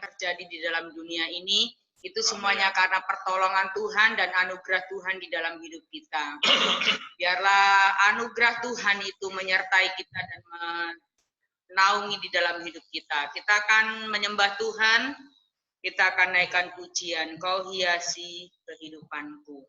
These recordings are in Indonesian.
terjadi di dalam dunia ini, itu semuanya karena pertolongan Tuhan dan anugerah Tuhan di dalam hidup kita. Biarlah anugerah Tuhan itu menyertai kita dan menaungi di dalam hidup kita. Kita akan menyembah Tuhan, kita akan naikkan pujian, Kau hiasi kehidupanku.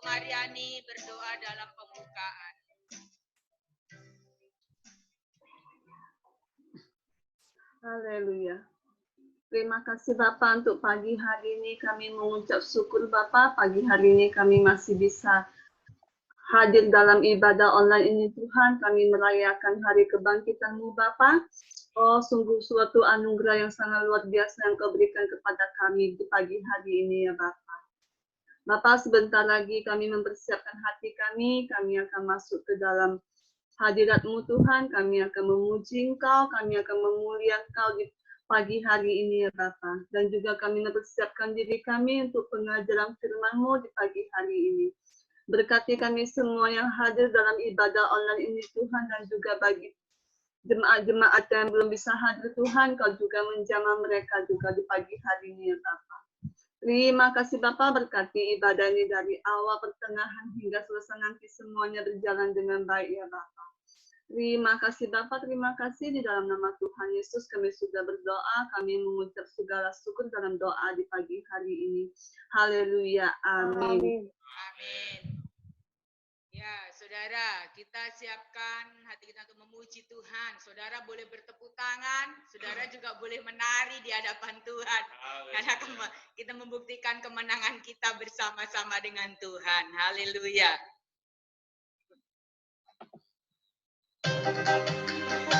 untuk Mariani berdoa dalam pembukaan. Haleluya. Terima kasih Bapak untuk pagi hari ini kami mengucap syukur Bapak. Pagi hari ini kami masih bisa hadir dalam ibadah online ini Tuhan. Kami merayakan hari kebangkitan-Mu Bapak. Oh, sungguh suatu anugerah yang sangat luar biasa yang Kau berikan kepada kami di pagi hari ini ya Bapak. Bapak, sebentar lagi kami mempersiapkan hati kami akan masuk ke dalam hadirat-Mu Tuhan, kami akan memuji Engkau, kami akan memuliakan Engkau di pagi hari ini ya Bapa. Dan juga kami mempersiapkan diri kami untuk pengajaran firman-Mu di pagi hari ini. Berkati kami semua yang hadir dalam ibadah online ini Tuhan, dan juga bagi jemaat-jemaat yang belum bisa hadir Tuhan, Kau juga menjamah mereka juga di pagi hari ini ya Bapa. Terima kasih Bapak, berkati ibadah ini dari awal, pertengahan, hingga selesai nanti semuanya berjalan dengan baik ya Bapak. Terima kasih Bapak, terima kasih di dalam nama Tuhan Yesus kami sudah berdoa, kami mengucap segala syukur dalam doa di pagi hari ini. Haleluya, amin. Amin. Ya, saudara, kita siapkan hati kita untuk memuji Tuhan. Saudara boleh bertepuk tangan, saudara juga boleh menari di hadapan Tuhan. Karena kita membuktikan kemenangan kita bersama-sama dengan Tuhan. Haleluya.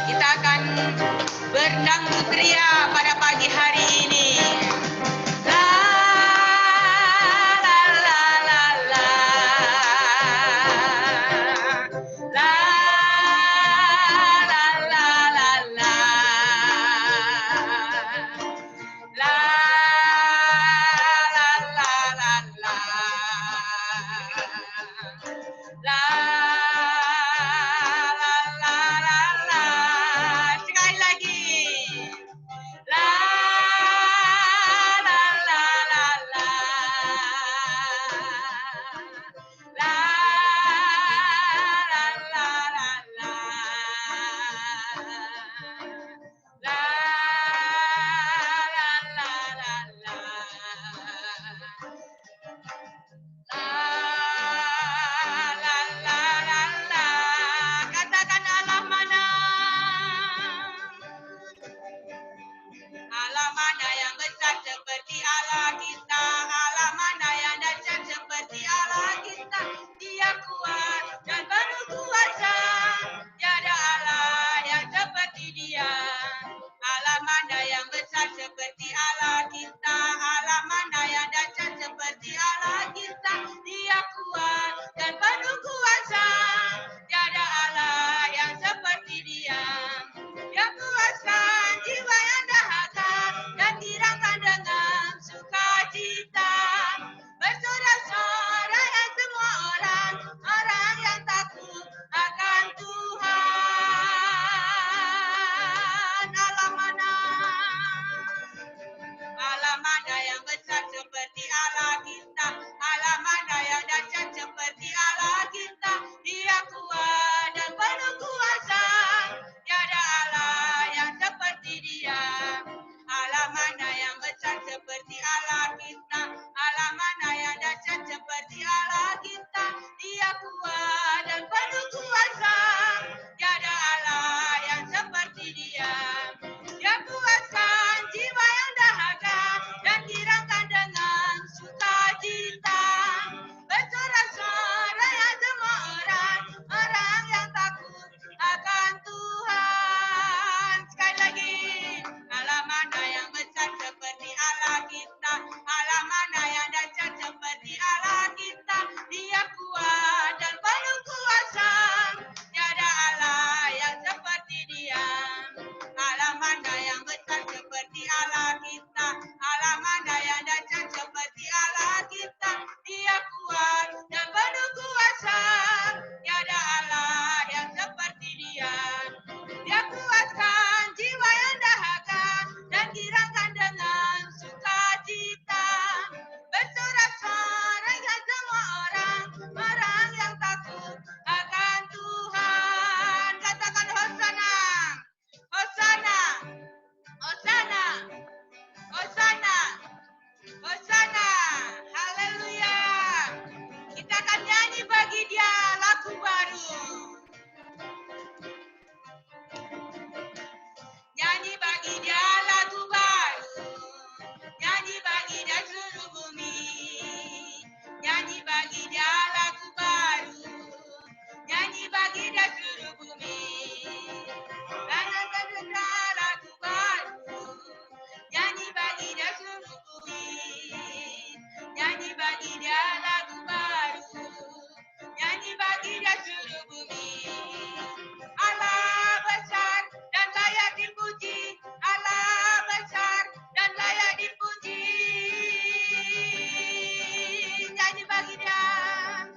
Kita akan berdangdut ria pada pagi hari ini. Sekali lagi. La Nyanyi bagi Dia lagu baru. Nyanyi bagi Dia lagu baru. Nyanyi bagi Dia seluruh bumi. Nyanyi bagi Dia lagu baru. Nyanyi bagi Dia seluruh bumi. Lagu baru. Nyanyi bagi Dia seluruh bumi. Nyanyi bagi Dia lagu baru. Nyanyi bagi Dia seluruh bumi. Allah besar dan layak dipuji. Allah besar dan layak dipuji. Nyanyi bagi Dia.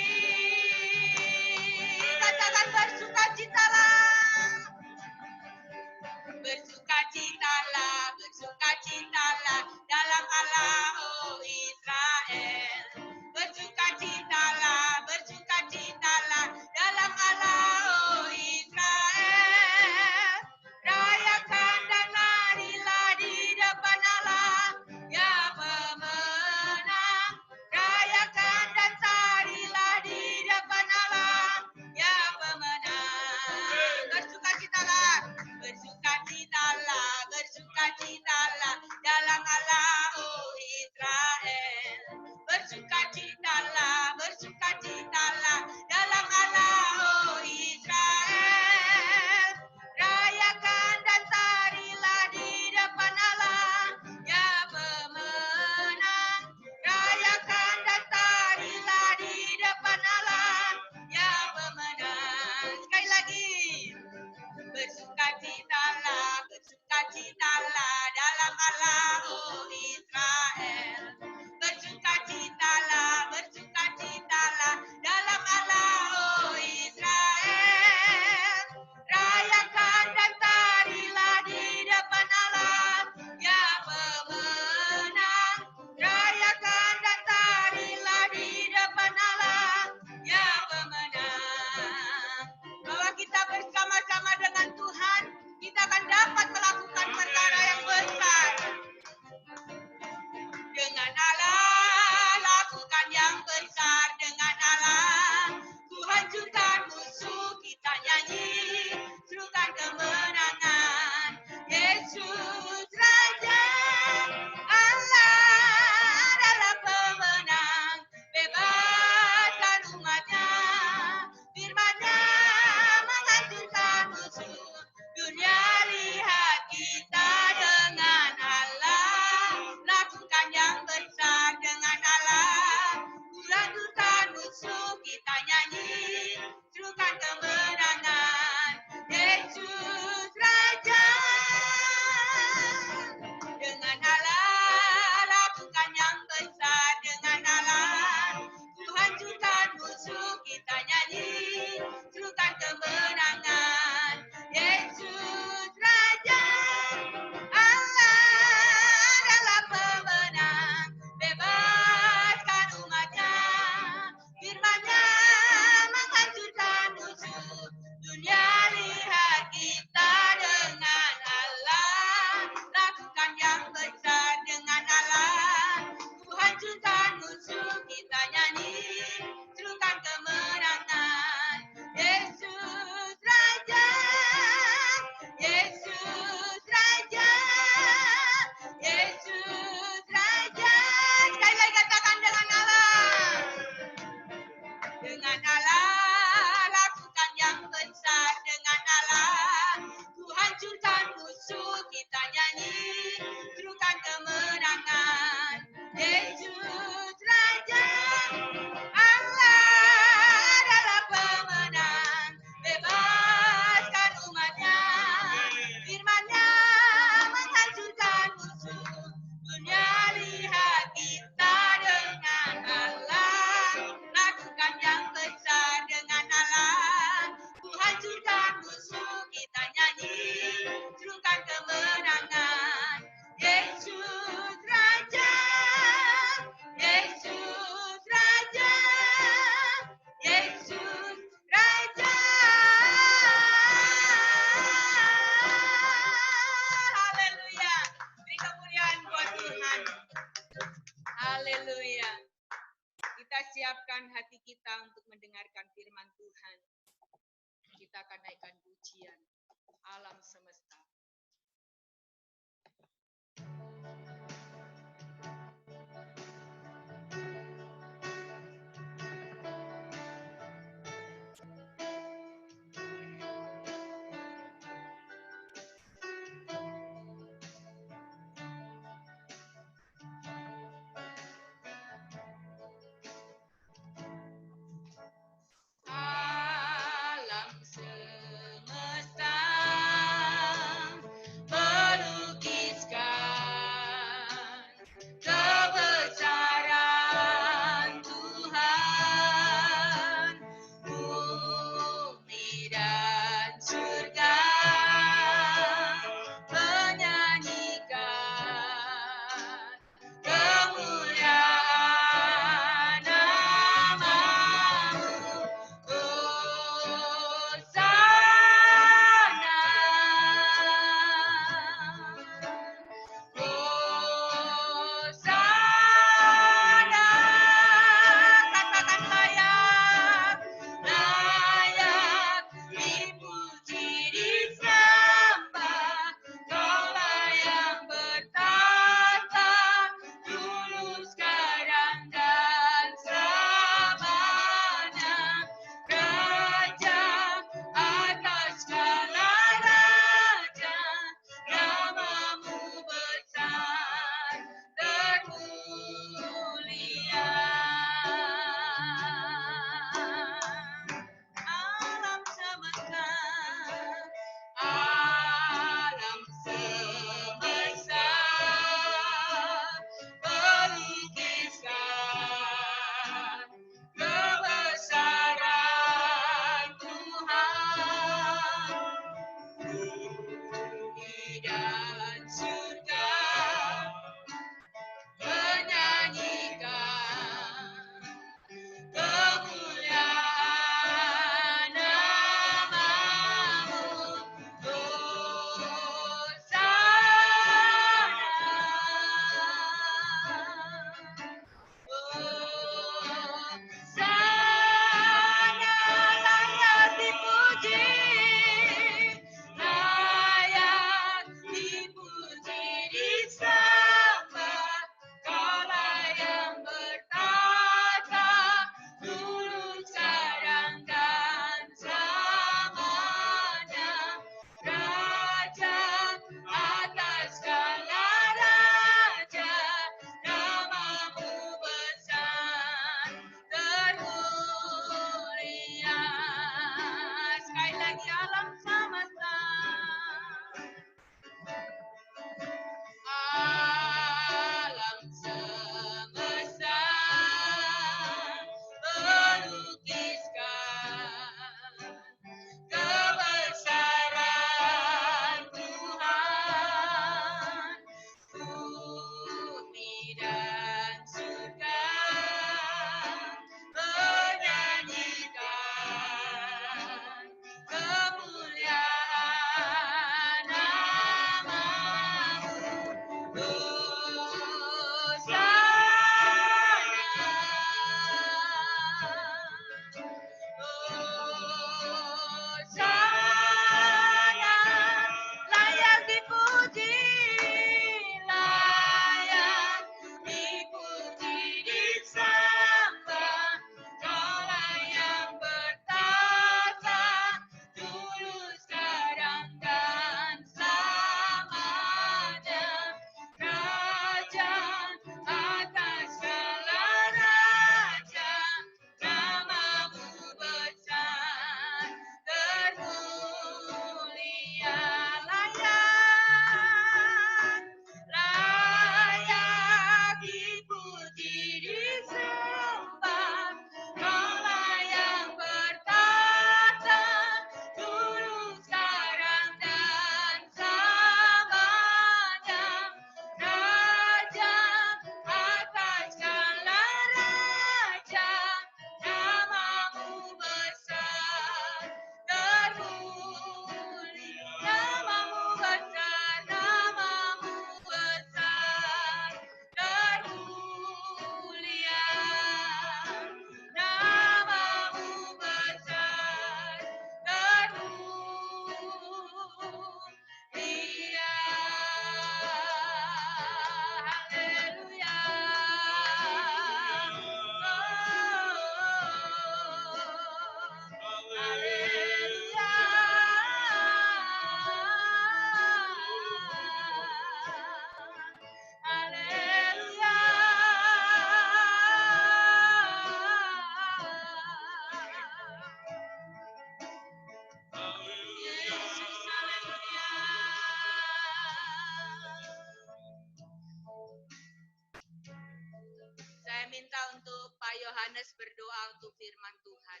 Yohanes berdoa untuk firman Tuhan.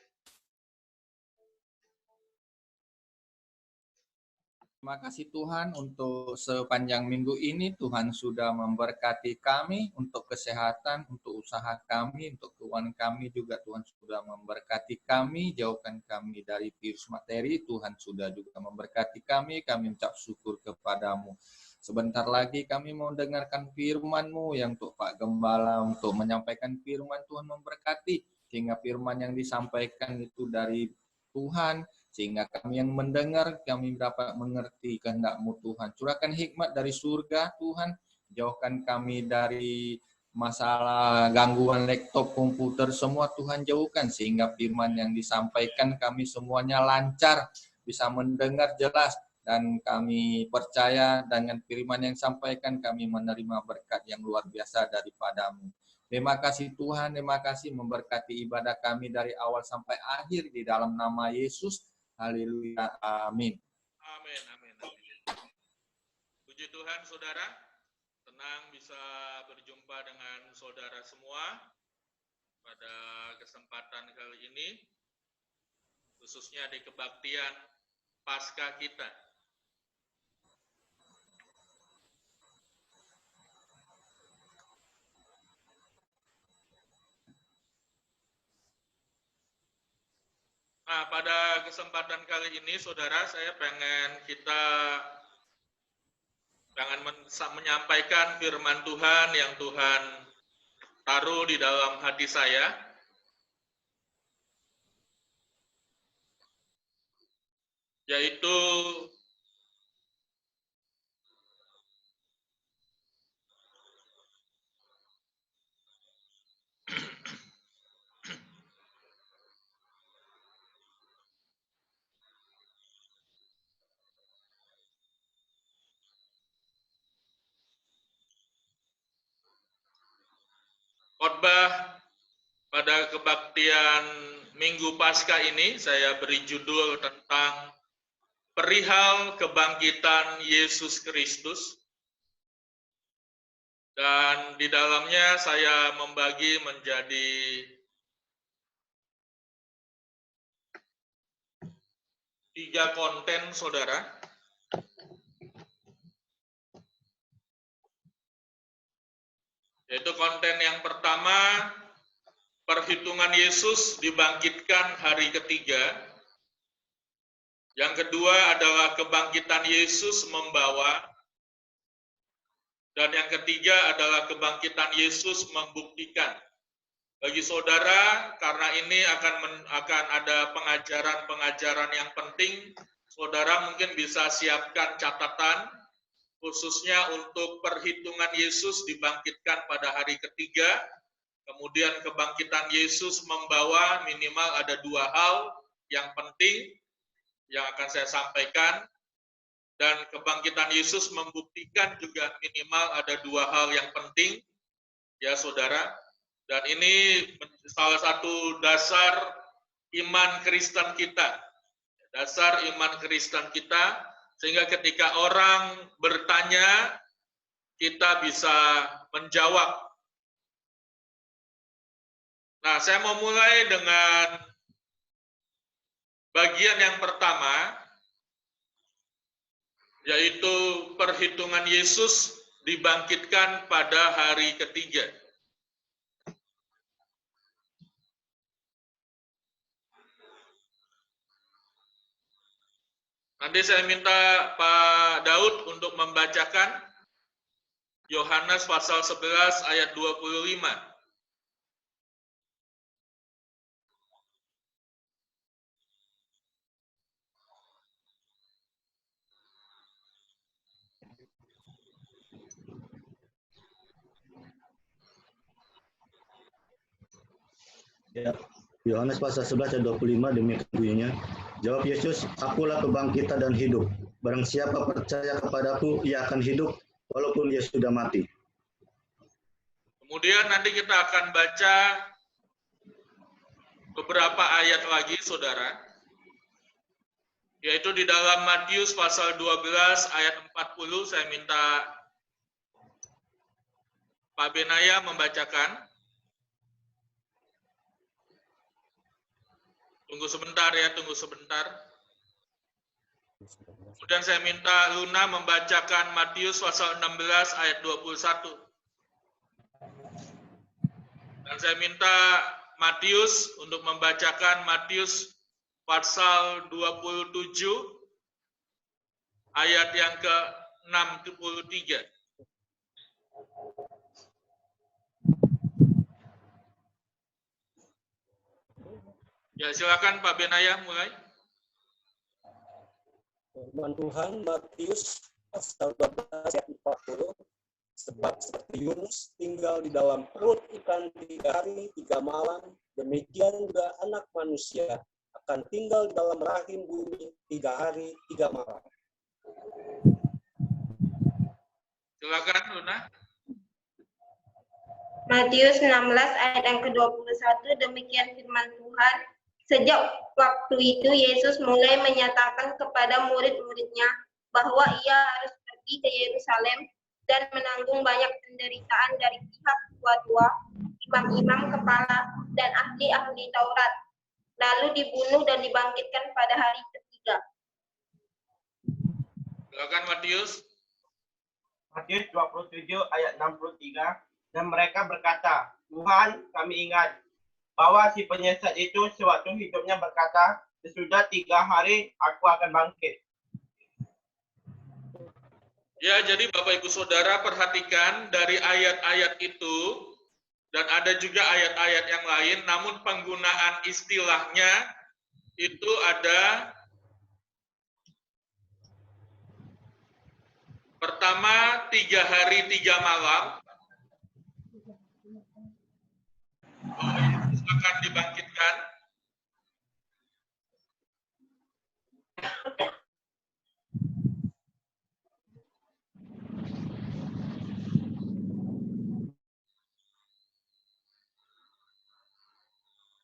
Terima kasih Tuhan untuk sepanjang minggu ini Tuhan sudah memberkati kami untuk kesehatan, untuk usaha kami, untuk keuangan kami juga Tuhan sudah memberkati kami, jauhkan kami dari virus materi, Tuhan sudah juga memberkati kami mengucap syukur kepadamu. Sebentar lagi kami mau dengarkan firman-Mu yang untuk Pak Gembala untuk menyampaikan firman Tuhan memberkati, sehingga firman yang disampaikan itu dari Tuhan, sehingga kami yang mendengar, kami dapat mengerti kehendak-Mu Tuhan. Curahkan hikmat dari surga Tuhan, jauhkan kami dari masalah gangguan laptop, komputer, semua Tuhan jauhkan, sehingga firman yang disampaikan kami semuanya lancar, bisa mendengar jelas, dan kami percaya dengan firman yang disampaikan, kami menerima berkat yang luar biasa daripada-Mu. Terima kasih Tuhan, terima kasih memberkati ibadah kami dari awal sampai akhir di dalam nama Yesus. Haleluya, amin. Amin, amin, amin. Puji Tuhan, saudara. Senang bisa berjumpa dengan saudara semua pada kesempatan kali ini, khususnya di kebaktian Paskah kita. Nah, pada kesempatan kali ini, saudara, saya pengen menyampaikan firman Tuhan yang Tuhan taruh di dalam hati saya. Yaitu khotbah pada kebaktian Minggu Paskah ini saya beri judul tentang perihal kebangkitan Yesus Kristus. Dan di dalamnya saya membagi menjadi 3 konten, saudara. Yaitu konten yang pertama, perhitungan Yesus dibangkitkan hari ketiga. Yang kedua adalah kebangkitan Yesus membawa. Dan yang ketiga adalah kebangkitan Yesus membuktikan. Bagi saudara, karena ini akan ada pengajaran-pengajaran yang penting, saudara mungkin bisa siapkan catatan, khususnya untuk perhitungan Yesus dibangkitkan pada hari ketiga, kemudian kebangkitan Yesus membawa minimal ada 2 hal yang penting yang akan saya sampaikan, dan kebangkitan Yesus membuktikan juga minimal ada 2 hal yang penting, ya saudara. Dan ini salah satu dasar iman Kristen kita, dasar iman Kristen kita, sehingga ketika orang bertanya, kita bisa menjawab. Nah, saya mau mulai dengan bagian yang pertama, yaitu perhitungan Yesus dibangkitkan pada hari ketiga. Nanti saya minta Pak Daud untuk membacakan Yohanes pasal 11 ayat 25. Ya, Yohanes pasal 11 ayat 25 demikian bunyinya. Jawab Yesus, akulah kebangkitan dan hidup. Barang siapa percaya kepadaku, ia akan hidup walaupun ia sudah mati. Kemudian nanti kita akan baca beberapa ayat lagi, saudara. Yaitu di dalam Matius pasal 12 ayat 40, saya minta Pak Benaya membacakan. Tunggu sebentar ya, tunggu sebentar. Kemudian saya minta Luna membacakan Matius pasal 16 ayat 21. Dan saya minta Matius untuk membacakan Matius pasal 27 ayat yang ke-63. Ya, silakan Pak Benaya mulai. Firman Tuhan Matius pasal 12 ayat 40. Sebab seperti Yunus tinggal di dalam perut ikan 3 hari 3 malam, demikian juga Anak Manusia akan tinggal di dalam rahim bumi 3 hari 3 malam. Silakan Luna. Matius 16 ayat yang ke-21, demikian firman Tuhan. Sejak waktu itu Yesus mulai menyatakan kepada murid-muridnya bahwa ia harus pergi ke Yerusalem dan menanggung banyak penderitaan dari pihak tua-tua, imam-imam kepala, dan ahli-ahli Taurat, lalu dibunuh dan dibangkitkan pada hari ketiga. Silakan Matius. Matius 27 ayat 63, dan mereka berkata, Tuhan, kami ingat bahwa si penyesat itu sewaktu hidupnya berkata, sesudah 3 hari aku akan bangkit. Ya, jadi Bapak Ibu Saudara perhatikan dari ayat-ayat itu, dan ada juga ayat-ayat yang lain, namun penggunaan istilahnya itu ada pertama 3 hari 3 malam, akan dibangkitkan.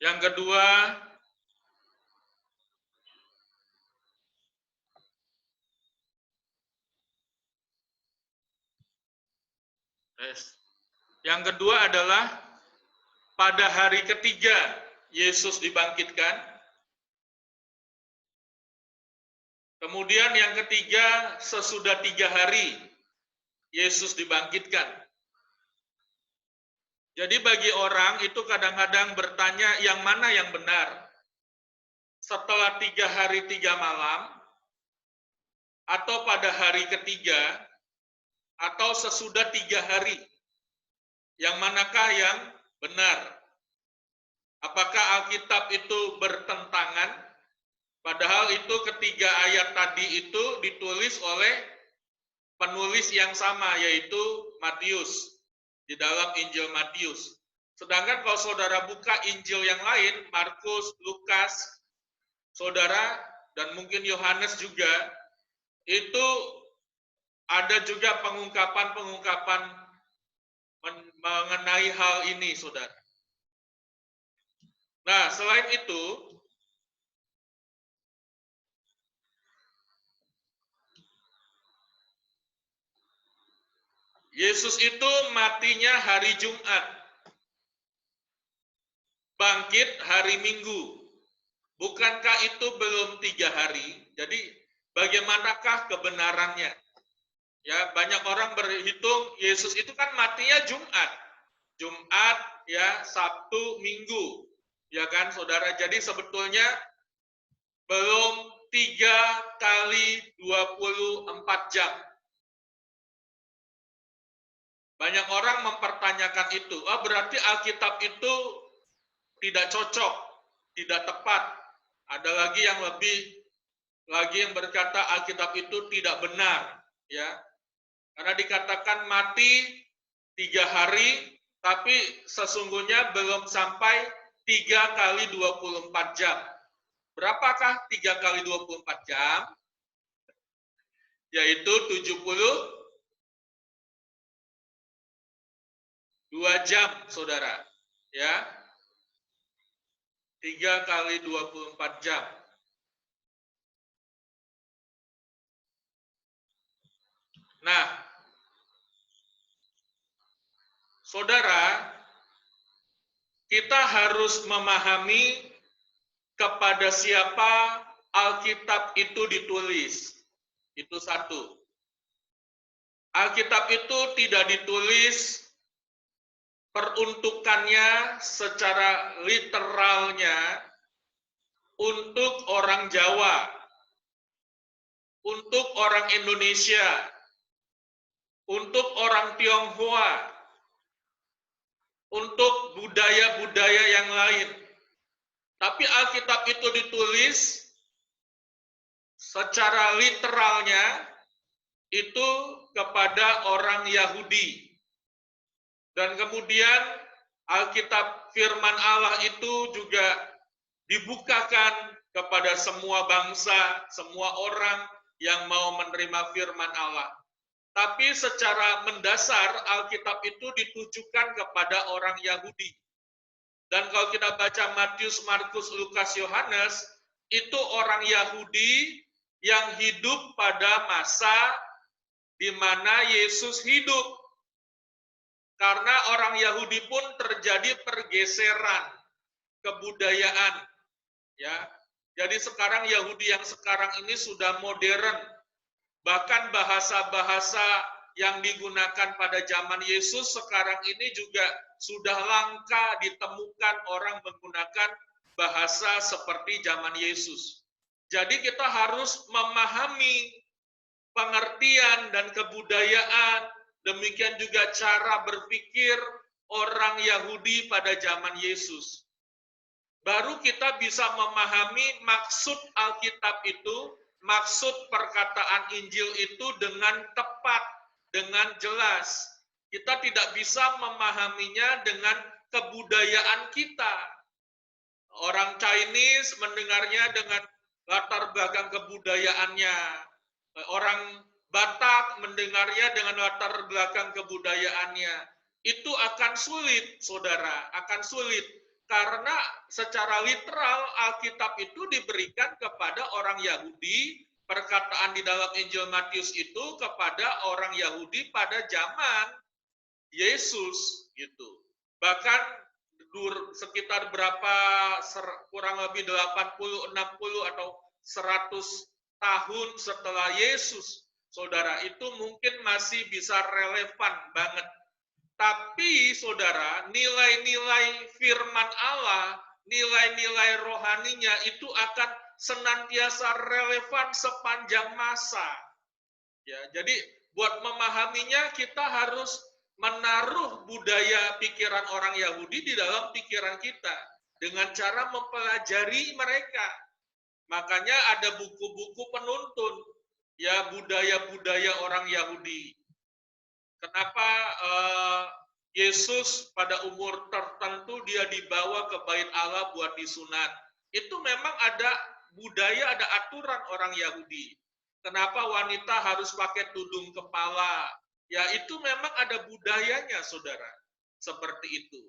Yang kedua, adalah pada hari ketiga Yesus dibangkitkan. Kemudian yang ketiga, sesudah 3 hari Yesus dibangkitkan. Jadi bagi orang itu kadang-kadang bertanya yang mana yang benar. Setelah 3 hari 3 malam, atau pada hari ketiga, atau sesudah 3 hari. Yang manakah yang benar? Apakah Alkitab itu bertentangan? Padahal itu ketiga ayat tadi itu ditulis oleh penulis yang sama, yaitu Matius, di dalam Injil Matius. Sedangkan kalau saudara buka Injil yang lain, Markus, Lukas, saudara, dan mungkin Yohanes juga, itu ada juga pengungkapan-pengungkapan mengenai hal ini, saudara. Nah, selain itu, Yesus itu matinya hari Jumat, bangkit hari Minggu. Bukankah itu belum 3 hari? Jadi bagaimanakah kebenarannya? Ya, banyak orang berhitung Yesus itu kan matinya Jumat. Jumat, ya, Sabtu, Minggu. Ya kan, saudara? Jadi sebetulnya belum 3 kali 24 jam. Banyak orang mempertanyakan itu. Oh, berarti Alkitab itu tidak cocok, tidak tepat. Ada lagi yang berkata Alkitab itu tidak benar, ya. Karena dikatakan mati 3 hari, tapi sesungguhnya belum sampai 3 kali 24 jam. Berapakah 3 kali 24 jam? Yaitu 72 jam, saudara. Ya. 3 kali 24 jam. Nah, saudara, kita harus memahami kepada siapa Alkitab itu ditulis. Itu satu. Alkitab itu tidak ditulis peruntukannya secara literalnya untuk orang Jawa, untuk orang Indonesia, untuk orang Tionghoa, untuk budaya-budaya yang lain. Tapi Alkitab itu ditulis secara literalnya itu kepada orang Yahudi. Dan kemudian Alkitab firman Allah itu juga dibukakan kepada semua bangsa, semua orang yang mau menerima firman Allah. Tapi secara mendasar Alkitab itu ditujukan kepada orang Yahudi. Dan kalau kita baca Matius, Markus, Lukas, Yohanes, itu orang Yahudi yang hidup pada masa di mana Yesus hidup. Karena orang Yahudi pun terjadi pergeseran kebudayaan. Ya. Jadi sekarang Yahudi yang sekarang ini sudah modern. Bahkan bahasa-bahasa yang digunakan pada zaman Yesus sekarang ini juga sudah langka ditemukan orang menggunakan bahasa seperti zaman Yesus. Jadi kita harus memahami pengertian dan kebudayaan, demikian juga cara berpikir orang Yahudi pada zaman Yesus. Baru kita bisa memahami maksud Alkitab itu, maksud perkataan Injil itu dengan tepat, dengan jelas. Kita tidak bisa memahaminya dengan kebudayaan kita. Orang Chinese mendengarnya dengan latar belakang kebudayaannya. Orang Batak mendengarnya dengan latar belakang kebudayaannya. Itu akan sulit, saudara, akan sulit. Karena secara literal Alkitab itu diberikan kepada orang Yahudi, perkataan di dalam Injil Matius itu kepada orang Yahudi pada zaman Yesus gitu. Bahkan sekitar berapa, kurang lebih 80, 60 atau 100 tahun setelah Yesus, saudara, itu mungkin masih bisa relevan banget. Tapi saudara, nilai-nilai firman Allah, nilai-nilai rohaninya itu akan senantiasa relevan sepanjang masa. Ya, jadi buat memahaminya kita harus menaruh budaya pikiran orang Yahudi di dalam pikiran kita dengan cara mempelajari mereka. Makanya ada buku-buku penuntun ya budaya-budaya orang Yahudi. Kenapa Yesus pada umur tertentu dia dibawa ke bait Allah buat disunat? Itu memang ada budaya, ada aturan orang Yahudi. Kenapa wanita harus pakai tudung kepala? Ya itu memang ada budayanya, saudara. Seperti itu.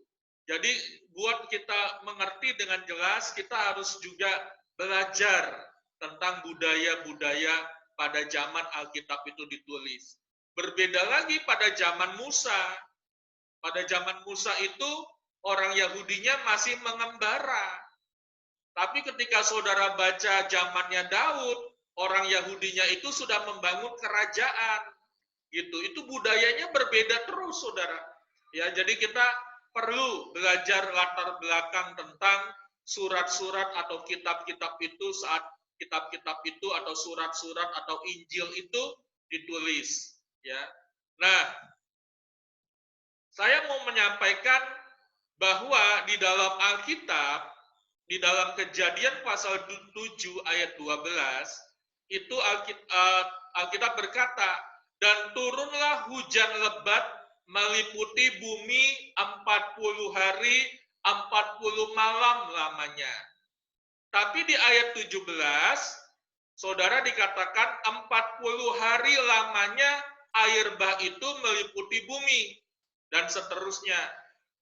Jadi buat kita mengerti dengan jelas, kita harus juga belajar tentang budaya-budaya pada zaman Alkitab itu ditulis. Berbeda lagi pada zaman Musa. Pada zaman Musa itu orang Yahudinya masih mengembara. Tapi ketika saudara baca zamannya Daud, orang Yahudinya itu sudah membangun kerajaan. Gitu. Itu budayanya berbeda terus, saudara. Ya, jadi kita perlu belajar latar belakang tentang surat-surat atau kitab-kitab itu saat kitab-kitab itu atau surat-surat atau Injil itu ditulis. Ya, nah, saya mau menyampaikan bahwa di dalam Alkitab, di dalam Kejadian pasal 7 ayat 12, itu Alkitab berkata, dan turunlah hujan lebat meliputi bumi 40 hari, 40 malam lamanya. Tapi di ayat 17, saudara dikatakan 40 hari lamanya air bah itu meliputi bumi. Dan seterusnya.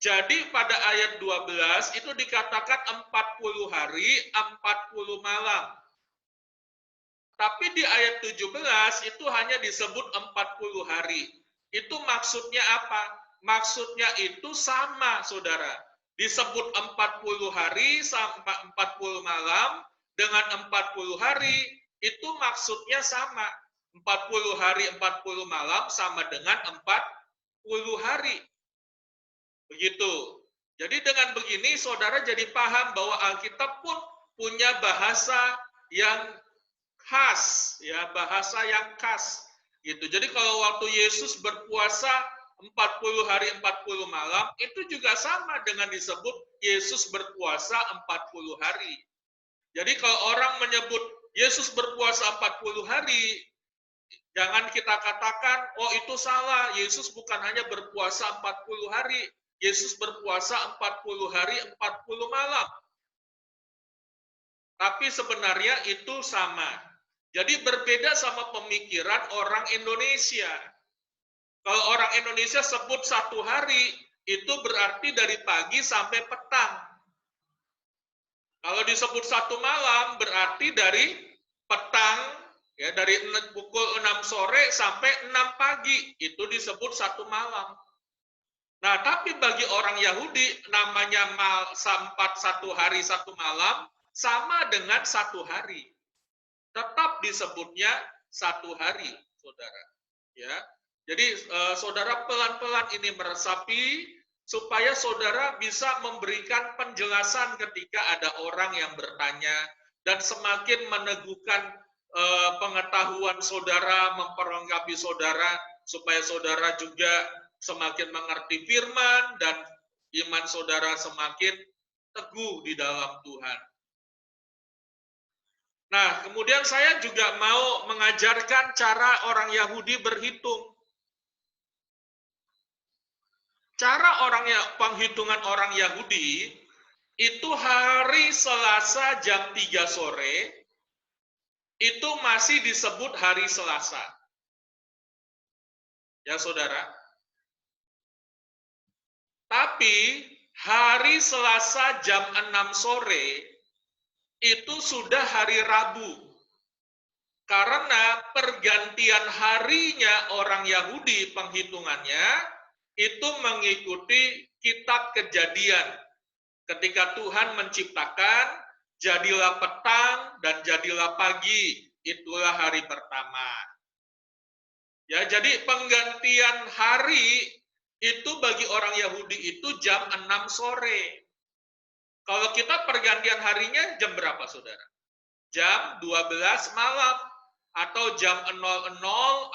Jadi pada ayat 12 itu dikatakan 40 hari, 40 malam. Tapi di ayat 17 itu hanya disebut 40 hari. Itu maksudnya apa? Maksudnya itu sama, saudara. disebut 40 hari sampai 40 malam dengan 40 hari, itu maksudnya sama. 40 hari 40 malam sama dengan 40 hari. Begitu. Jadi dengan begini saudara jadi paham bahwa Alkitab pun punya bahasa yang khas, ya, bahasa yang khas. Gitu. Jadi kalau waktu Yesus berpuasa 40 hari 40 malam, itu juga sama dengan disebut Yesus berpuasa 40 hari. Jadi kalau orang menyebut Yesus berpuasa 40 hari, jangan kita katakan, oh itu salah, Yesus bukan hanya berpuasa 40 hari, Yesus berpuasa 40 hari 40 malam. Tapi sebenarnya itu sama. Jadi berbeda sama pemikiran orang Indonesia. Kalau orang Indonesia sebut satu hari, itu berarti dari pagi sampai petang. Kalau disebut satu malam, berarti dari petang, ya, dari pukul 6 sore sampai 6 pagi, itu disebut satu malam. Nah, tapi bagi orang Yahudi, namanya sampat satu hari satu malam, sama dengan satu hari. Tetap disebutnya satu hari, saudara. Ya, jadi saudara pelan-pelan ini meresapi, supaya saudara bisa memberikan penjelasan ketika ada orang yang bertanya, dan semakin meneguhkan pengetahuan saudara, memperlengkapi saudara, supaya saudara juga semakin mengerti firman, dan iman saudara semakin teguh di dalam Tuhan. Nah, kemudian saya juga mau mengajarkan cara orang Yahudi berhitung. Cara penghitungan orang Yahudi, itu hari Selasa jam 3 sore, itu masih disebut hari Selasa. Ya, saudara. Tapi, hari Selasa jam 6 sore, itu sudah hari Rabu. Karena pergantian harinya orang Yahudi penghitungannya, itu mengikuti kitab Kejadian. Ketika Tuhan menciptakan, jadilah petang dan jadilah pagi, itulah hari pertama. Ya, jadi penggantian hari itu bagi orang Yahudi itu jam 6 sore. Kalau kita pergantian harinya jam berapa, saudara? Jam 12 malam, atau jam 00,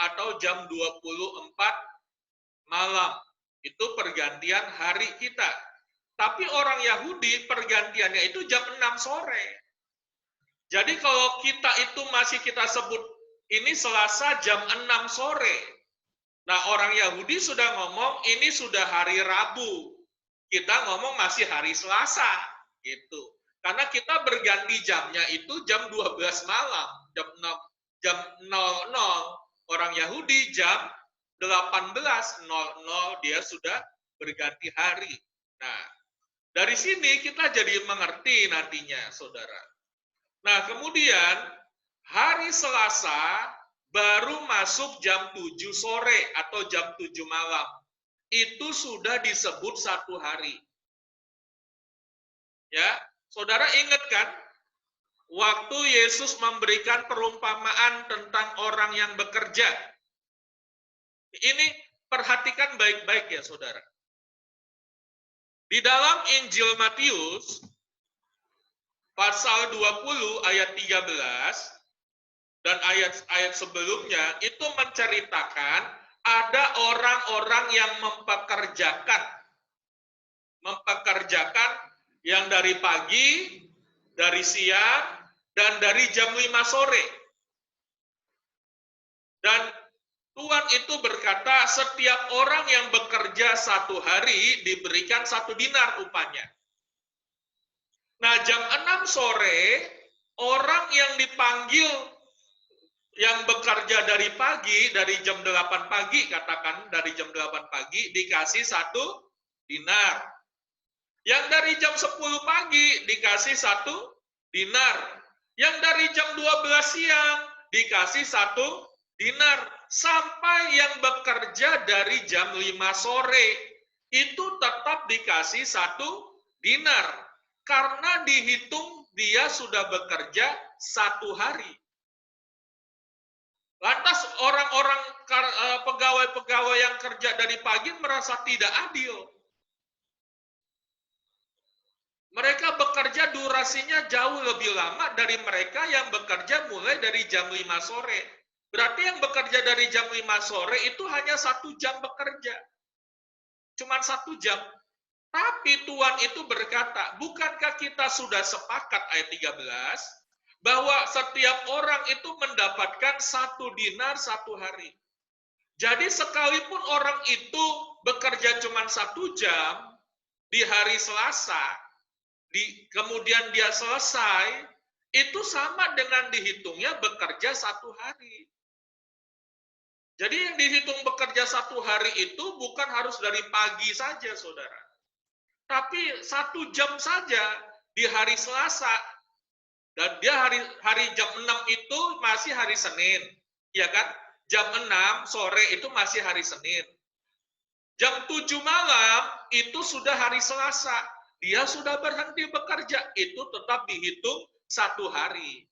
atau jam 24 malam. Itu pergantian hari kita. Tapi orang Yahudi pergantiannya itu jam 6 sore. Jadi kalau kita itu masih kita sebut ini Selasa jam 6 sore. Nah, orang Yahudi sudah ngomong ini sudah hari Rabu. Kita ngomong masih hari Selasa. Gitu. Karena kita berganti jamnya itu jam 12 malam, jam 00. Orang Yahudi jam 18.00 dia sudah berganti hari. Nah, dari sini kita jadi mengerti nantinya, saudara. Nah, kemudian hari Selasa baru masuk jam 7 sore atau jam 7 malam. Itu sudah disebut satu hari. Ya, saudara ingat kan? Waktu Yesus memberikan perumpamaan tentang orang yang bekerja. Ini perhatikan baik-baik ya, saudara. Di dalam Injil Matius, pasal 20 ayat 13, dan ayat sebelumnya, itu menceritakan ada orang-orang yang mempekerjakan yang dari pagi, dari siang, dan dari jam 5 sore. Dan Tuhan itu berkata, setiap orang yang bekerja satu hari diberikan 1 dinar upahnya. Nah, jam 6 sore, orang yang dipanggil, yang bekerja dari pagi, dari jam 8 pagi, katakan dari jam 8 pagi, dikasih 1 dinar. Yang dari jam 10 pagi dikasih 1 dinar. Yang dari jam 12 siang dikasih 1 dinar. Sampai yang bekerja dari jam 5 sore itu tetap dikasih 1 dinar karena dihitung dia sudah bekerja 1 hari. Lantas orang-orang pegawai-pegawai yang kerja dari pagi merasa tidak adil. Mereka bekerja durasinya jauh lebih lama dari mereka yang bekerja mulai dari jam 5 sore. Berarti yang bekerja dari jam 5 sore itu hanya 1 jam bekerja. Cuma 1 jam. Tapi Tuhan itu berkata, bukankah kita sudah sepakat ayat 13, bahwa setiap orang itu mendapatkan 1 dinar 1 hari. Jadi sekalipun orang itu bekerja cuma 1 jam di hari Selasa, kemudian dia selesai, itu sama dengan dihitungnya bekerja 1 hari. Jadi yang dihitung bekerja 1 hari itu bukan harus dari pagi saja, saudara. Tapi 1 jam saja di hari Selasa, dan dia hari jam 6 itu masih hari Senin, ya kan? Jam 6 sore itu masih hari Senin. Jam 7 malam itu sudah hari Selasa. Dia sudah berhenti bekerja, itu tetap dihitung 1 hari.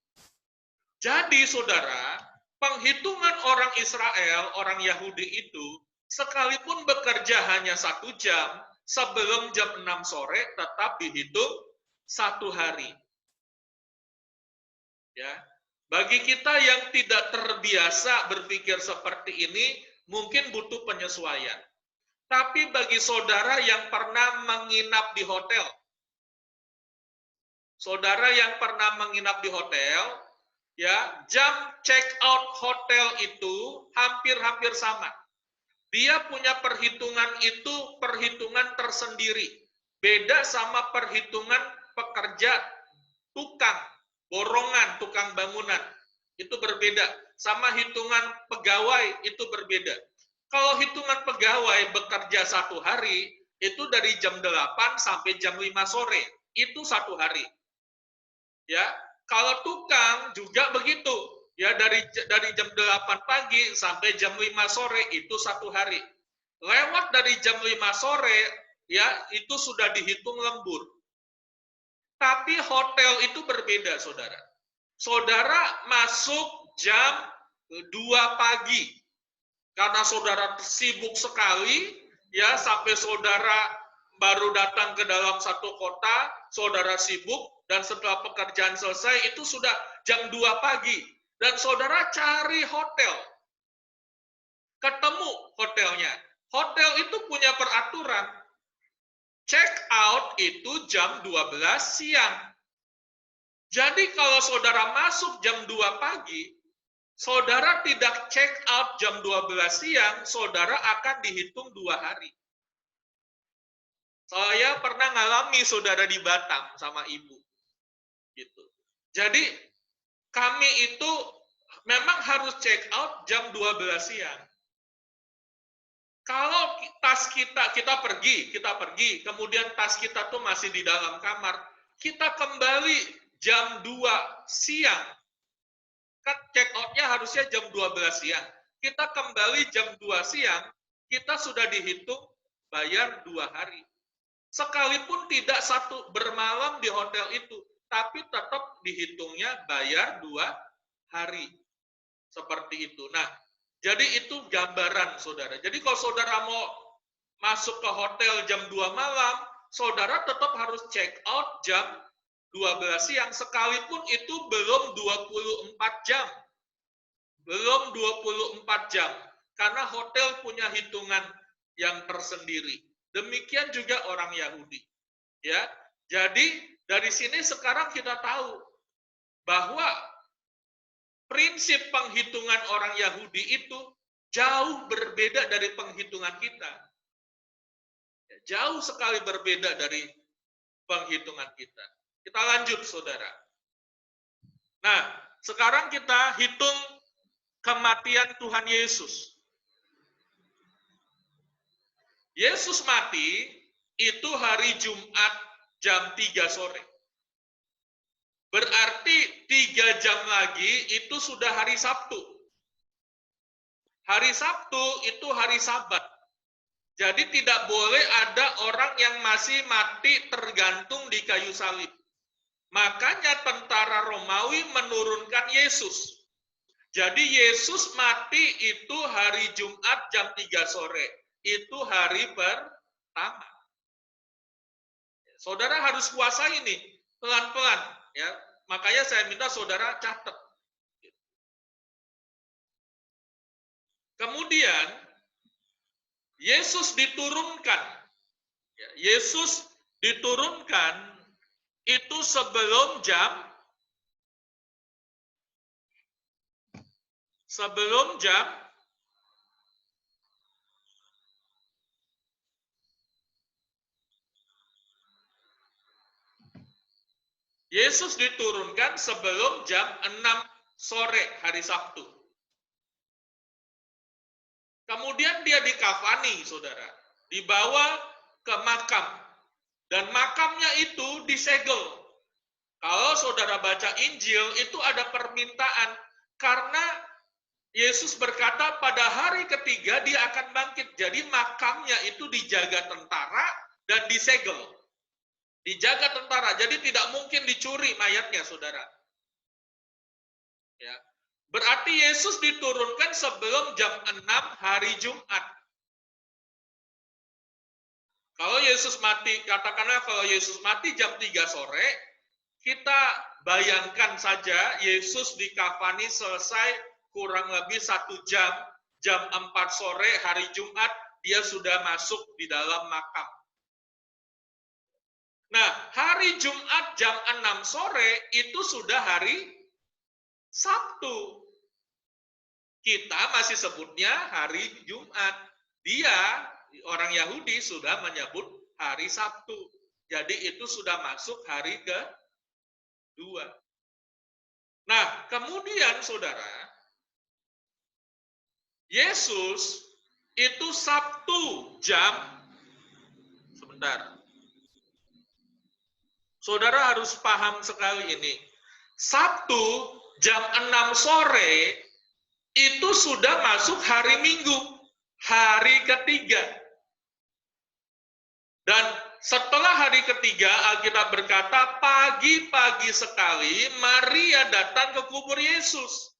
Jadi saudara, penghitungan orang Israel, orang Yahudi itu, sekalipun bekerja hanya 1 jam, sebelum jam 6 sore tetap dihitung 1 hari. Ya, bagi kita yang tidak terbiasa berpikir seperti ini, mungkin butuh penyesuaian. Tapi bagi saudara yang pernah menginap di hotel, ya, jam check out hotel itu hampir-hampir sama. Dia punya perhitungan itu perhitungan tersendiri. Beda sama perhitungan pekerja tukang, borongan, tukang bangunan. Itu berbeda. Sama hitungan pegawai itu berbeda. Kalau hitungan pegawai bekerja 1 hari, itu dari jam 8 sampai jam 5 sore. Itu 1 hari. Ya, kalau tukang juga begitu. Ya, dari jam 8 pagi sampai jam 5 sore itu 1 hari. Lewat dari jam 5 sore, ya, itu sudah dihitung lembur. Tapi hotel itu berbeda, saudara. Saudara masuk jam 2 pagi. Karena saudara sibuk sekali, ya, sampai saudara baru datang ke dalam satu kota, saudara sibuk, dan setelah pekerjaan selesai, itu sudah jam 2 pagi. Dan saudara cari hotel. Ketemu hotelnya. Hotel itu punya peraturan. Check out itu jam 12 siang. Jadi kalau saudara masuk jam 2 pagi, saudara tidak check out jam 12 siang, saudara akan dihitung 2 hari. Saya pernah ngalami saudara di Batam sama ibu. Gitu. Jadi kami itu memang harus check out jam 12 siang. Kalau tas kita pergi, kemudian tas kita tuh masih di dalam kamar, kita kembali jam 2 siang. Kan check out-nya harusnya jam 12 siang. Kita kembali jam 2 siang, kita sudah dihitung bayar 2 hari. Sekalipun tidak bermalam di hotel itu, tapi tetap dihitungnya bayar 2 hari. Seperti itu. Nah, jadi itu gambaran, saudara. Jadi kalau saudara mau masuk ke hotel jam 2 malam, saudara tetap harus check out jam 12 siang, sekalipun itu belum 24 jam. Belum 24 jam. Karena hotel punya hitungan yang tersendiri. Demikian juga orang Yahudi. Ya, jadi dari sini sekarang kita tahu bahwa prinsip penghitungan orang Yahudi itu jauh berbeda dari penghitungan kita. Jauh sekali berbeda dari penghitungan kita. Kita lanjut, saudara. Nah, sekarang kita hitung kematian Tuhan Yesus. Yesus mati itu hari Jumat jam 3 sore. Berarti 3 jam lagi itu sudah hari Sabtu. Hari Sabtu itu hari Sabat. Jadi tidak boleh ada orang yang masih mati tergantung di kayu salib. Makanya tentara Romawi menurunkan Yesus. Jadi Yesus mati itu hari Jumat jam 3 sore. Itu hari pertama. Saudara harus kuasai ini pelan-pelan, ya. Makanya saya minta saudara catat. Kemudian Yesus diturunkan. Yesus diturunkan itu sebelum jam Yesus diturunkan sebelum jam 6 sore hari Sabtu. Kemudian dia dikafani, saudara. Dibawa ke makam. Dan makamnya itu disegel. Kalau saudara baca Injil, itu ada permintaan. Karena Yesus berkata pada hari ketiga dia akan bangkit. Jadi makamnya itu dijaga tentara dan disegel. Dijaga tentara, jadi tidak mungkin dicuri mayatnya, saudara. Ya. Berarti Yesus diturunkan sebelum jam 6 hari Jumat. Kalau Yesus mati, katakanlah kalau Yesus mati jam 3 sore, kita bayangkan saja Yesus dikafani selesai kurang lebih 1 jam, jam 4 sore hari Jumat, dia sudah masuk di dalam makam. Nah, hari Jumat jam 6 sore itu sudah hari Sabtu. Kita masih sebutnya hari Jumat. Dia, orang Yahudi, sudah menyebut hari Sabtu. Jadi itu sudah masuk hari kedua. Nah, kemudian saudara, Yesus itu Sabtu jam, sebentar. Saudara harus paham sekali ini. Sabtu jam 6 sore itu sudah masuk hari Minggu, hari ketiga. Dan setelah hari ketiga, Alkitab berkata, pagi-pagi sekali Maria datang ke kubur Yesus.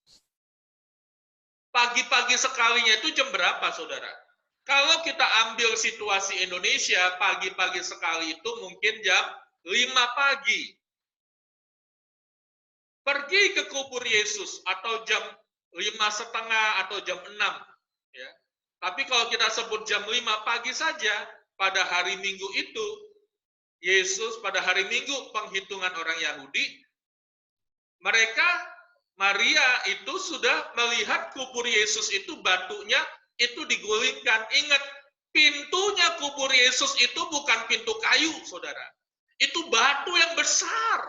Pagi-pagi sekalinya itu jam berapa, saudara? Kalau kita ambil situasi Indonesia, pagi-pagi sekali itu mungkin jam 5 pagi. Pergi ke kubur Yesus atau jam 5:30 atau jam 6. Ya. Tapi kalau kita sebut jam 5 pagi saja, pada hari Minggu itu, Yesus pada hari Minggu penghitungan orang Yahudi, mereka, Maria itu sudah melihat kubur Yesus itu batunya itu digulingkan. Ingat, pintunya kubur Yesus itu bukan pintu kayu, saudara. Itu batu yang besar.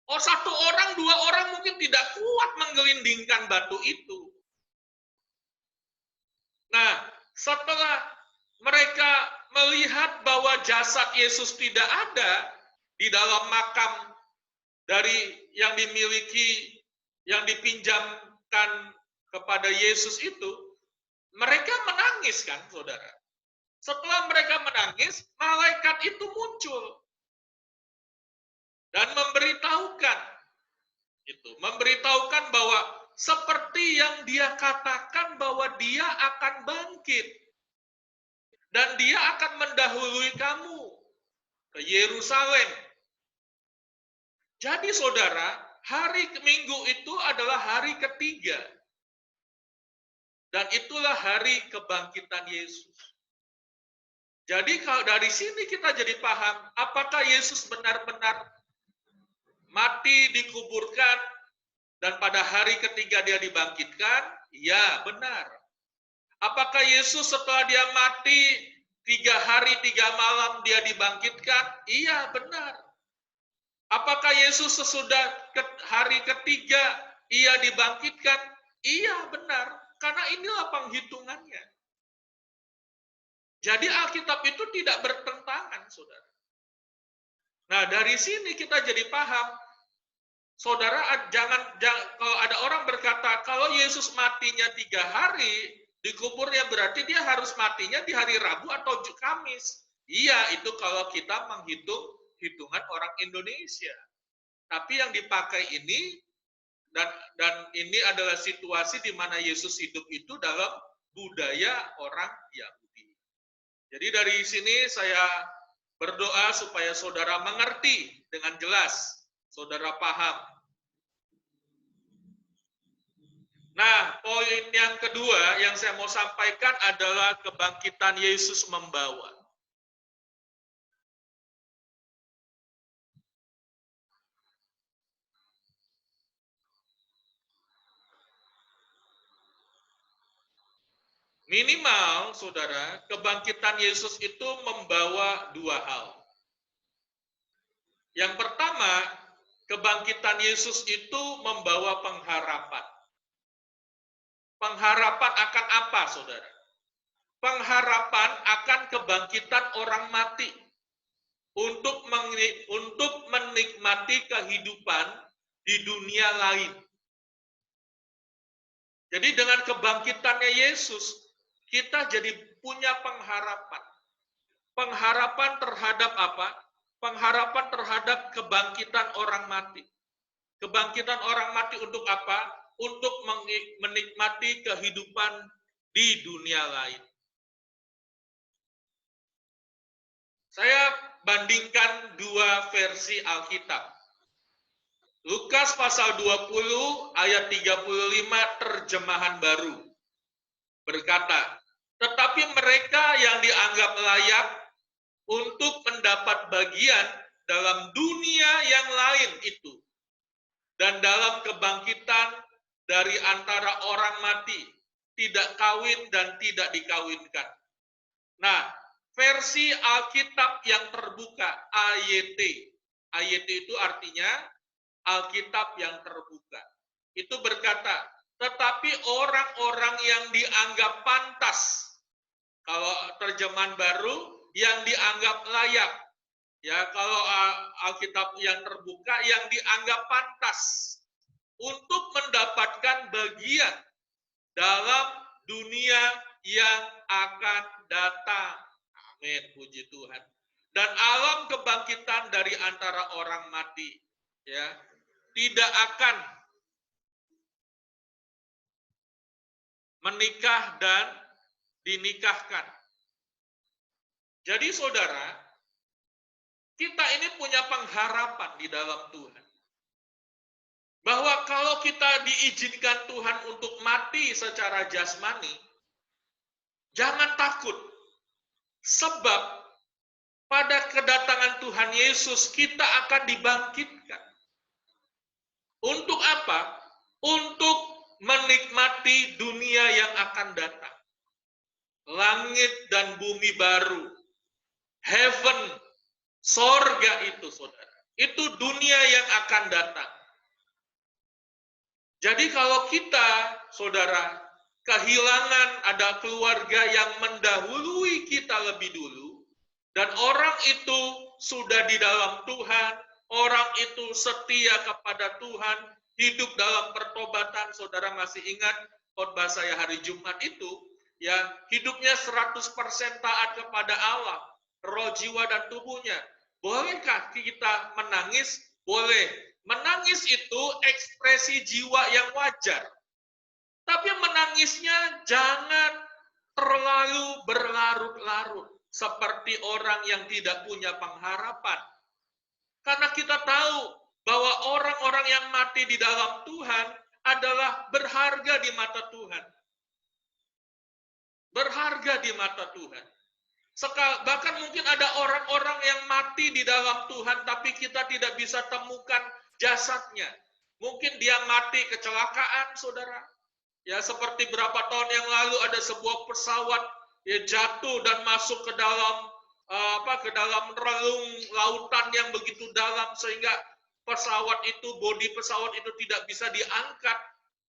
Oh, 1 orang, 2 orang mungkin tidak kuat menggelindingkan batu itu. Nah, setelah mereka melihat bahwa jasad Yesus tidak ada di dalam makam dari yang dimiliki, yang dipinjamkan kepada Yesus itu, mereka menangis kan, saudara. Setelah mereka menangis, malaikat itu muncul dan memberitahukan bahwa seperti yang dia katakan bahwa dia akan bangkit dan dia akan mendahului kamu ke Yerusalem. Jadi saudara, hari Minggu itu adalah hari ketiga. Dan itulah hari kebangkitan Yesus. Jadi kalau dari sini kita jadi paham, apakah Yesus benar-benar mati, dikuburkan, dan pada hari ketiga dia dibangkitkan? Ya, benar. Apakah Yesus setelah dia mati, 3 hari 3 malam dia dibangkitkan? Iya, benar. Apakah Yesus sesudah hari ketiga ia dibangkitkan? Iya, benar. Karena inilah penghitungannya. Jadi Alkitab itu tidak bertentangan, saudara. Nah, dari sini kita jadi paham, saudara, jangan kalau ada orang berkata, kalau Yesus matinya 3 hari, Dikubur ya berarti dia harus matinya di hari Rabu atau Kamis. Iya, itu kalau kita menghitung hitungan orang Indonesia. Tapi yang dipakai ini dan ini adalah situasi di mana Yesus hidup itu dalam budaya orang Yahudi. Jadi dari sini saya berdoa supaya saudara mengerti dengan jelas, saudara paham. Nah, poin yang kedua yang saya mau sampaikan adalah kebangkitan Yesus membawa. Minimal, saudara, kebangkitan Yesus itu membawa dua hal. Yang pertama, kebangkitan Yesus itu membawa pengharapan. Pengharapan akan apa, saudara? Pengharapan akan kebangkitan orang mati untuk menikmati kehidupan di dunia lain. Jadi dengan kebangkitannya Yesus, kita jadi punya pengharapan. Pengharapan terhadap apa? Pengharapan terhadap kebangkitan orang mati. Kebangkitan orang mati untuk apa? Untuk menikmati kehidupan di dunia lain. Saya bandingkan dua versi Alkitab. Lukas pasal 20 ayat 35 terjemahan baru berkata, tetapi mereka yang dianggap layak untuk mendapat bagian dalam dunia yang lain itu dan dalam kebangkitan dari antara orang mati, tidak kawin dan tidak dikawinkan. Nah, versi Alkitab yang terbuka, AYT. AYT itu artinya Alkitab yang terbuka. Itu berkata, tetapi orang-orang yang dianggap pantas, kalau terjemahan baru, yang dianggap layak. Ya, kalau Alkitab yang terbuka, yang dianggap pantas untuk mendapatkan bagian dalam dunia yang akan datang. Amin, puji Tuhan. Dan alam kebangkitan dari antara orang mati, ya, tidak akan menikah dan dinikahkan. Jadi saudara, kita ini punya pengharapan di dalam Tuhan. Bahwa kalau kita diizinkan Tuhan untuk mati secara jasmani, jangan takut. Sebab pada kedatangan Tuhan Yesus kita akan dibangkitkan. Untuk apa? Untuk menikmati dunia yang akan datang. Langit dan bumi baru. Heaven, sorga itu saudara. Itu dunia yang akan datang. Jadi kalau kita, saudara, kehilangan ada keluarga yang mendahului kita lebih dulu, dan orang itu sudah di dalam Tuhan, orang itu setia kepada Tuhan, hidup dalam pertobatan, saudara masih ingat khotbah saya hari Jumat itu, ya hidupnya 100% taat kepada Allah, roh, jiwa, dan tubuhnya. Bolehkah kita menangis? Boleh. Menangis itu ekspresi jiwa yang wajar. Tapi menangisnya jangan terlalu berlarut-larut. Seperti orang yang tidak punya pengharapan. Karena kita tahu bahwa orang-orang yang mati di dalam Tuhan adalah berharga di mata Tuhan. Berharga di mata Tuhan. Bahkan mungkin ada orang-orang yang mati di dalam Tuhan, tapi kita tidak bisa temukan jasadnya. Mungkin dia mati kecelakaan, saudara. Ya, seperti berapa tahun yang lalu ada sebuah pesawat ya jatuh dan masuk ke dalam ke dalam relung lautan yang begitu dalam sehingga bodi pesawat itu tidak bisa diangkat,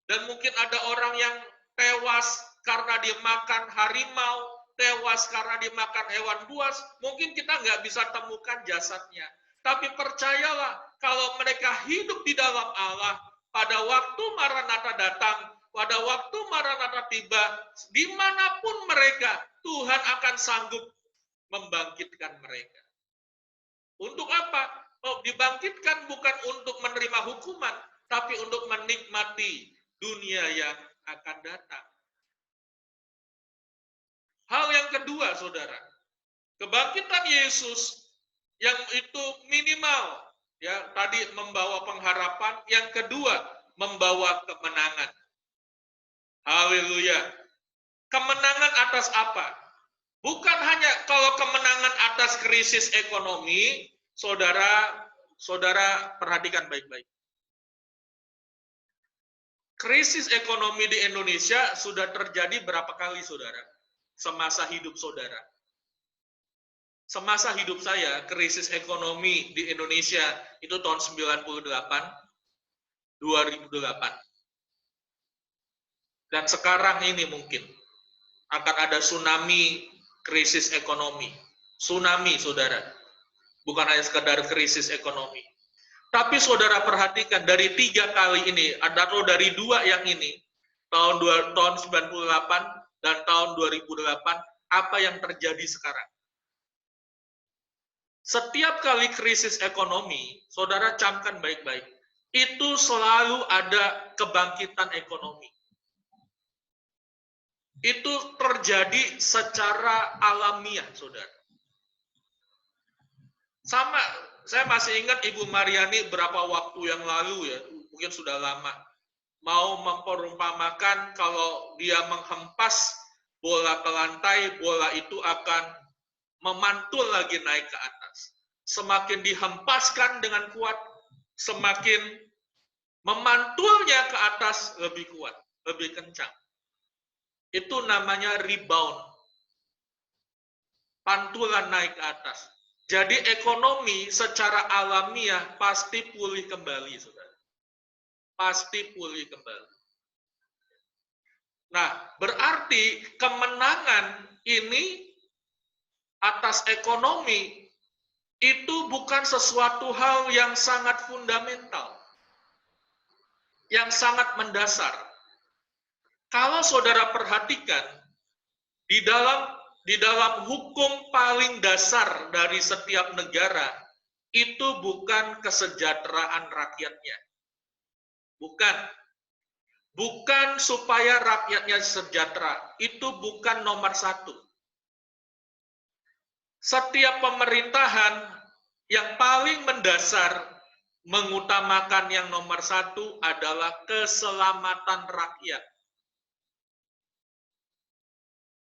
dan mungkin ada orang yang tewas karena dimakan harimau, tewas karena dimakan hewan buas. Mungkin kita nggak bisa temukan jasadnya, tapi percayalah kalau mereka hidup di dalam Allah, pada waktu Maranatha datang, pada waktu Maranatha tiba, dimanapun mereka, Tuhan akan sanggup membangkitkan mereka. Untuk apa? Dibangkitkan bukan untuk menerima hukuman, tapi untuk menikmati dunia yang akan datang. Hal yang kedua, saudara, kebangkitan Yesus yang itu minimal, ya tadi membawa pengharapan, yang kedua membawa kemenangan. Haleluya. Kemenangan atas apa? Bukan hanya kalau kemenangan atas krisis ekonomi, saudara perhatikan baik-baik. Krisis ekonomi di Indonesia sudah terjadi berapa kali, saudara? Semasa hidup saudara. Semasa hidup saya, krisis ekonomi di Indonesia itu tahun 98, 2008. Dan sekarang ini mungkin akan ada tsunami krisis ekonomi. Tsunami, saudara. Bukan hanya sekedar krisis ekonomi. Tapi saudara perhatikan, dari 3 kali ini, atau dari 2 yang ini, tahun 98 dan tahun 2008, apa yang terjadi sekarang? Setiap kali krisis ekonomi, saudara camkan baik-baik, itu selalu ada kebangkitan ekonomi. Itu terjadi secara alamiah, saudara. Sama, saya masih ingat Ibu Mariani berapa waktu yang lalu ya, mungkin sudah lama, mau memperumpamakan kalau dia menghempas bola ke lantai, bola itu akan memantul lagi naik ke atas. Semakin dihempaskan dengan kuat, semakin memantulnya ke atas lebih kuat, lebih kencang. Itu namanya rebound. Pantulan naik ke atas. Jadi ekonomi secara alamiah pasti pulih kembali, saudara. Pasti pulih kembali. Nah, berarti kemenangan ini atas ekonomi itu bukan sesuatu hal yang sangat fundamental, yang sangat mendasar. Kalau saudara perhatikan, di dalam hukum paling dasar dari setiap negara, itu bukan kesejahteraan rakyatnya. Bukan supaya rakyatnya sejahtera. Itu bukan nomor 1. Setiap pemerintahan yang paling mendasar mengutamakan yang nomor 1 adalah keselamatan rakyat.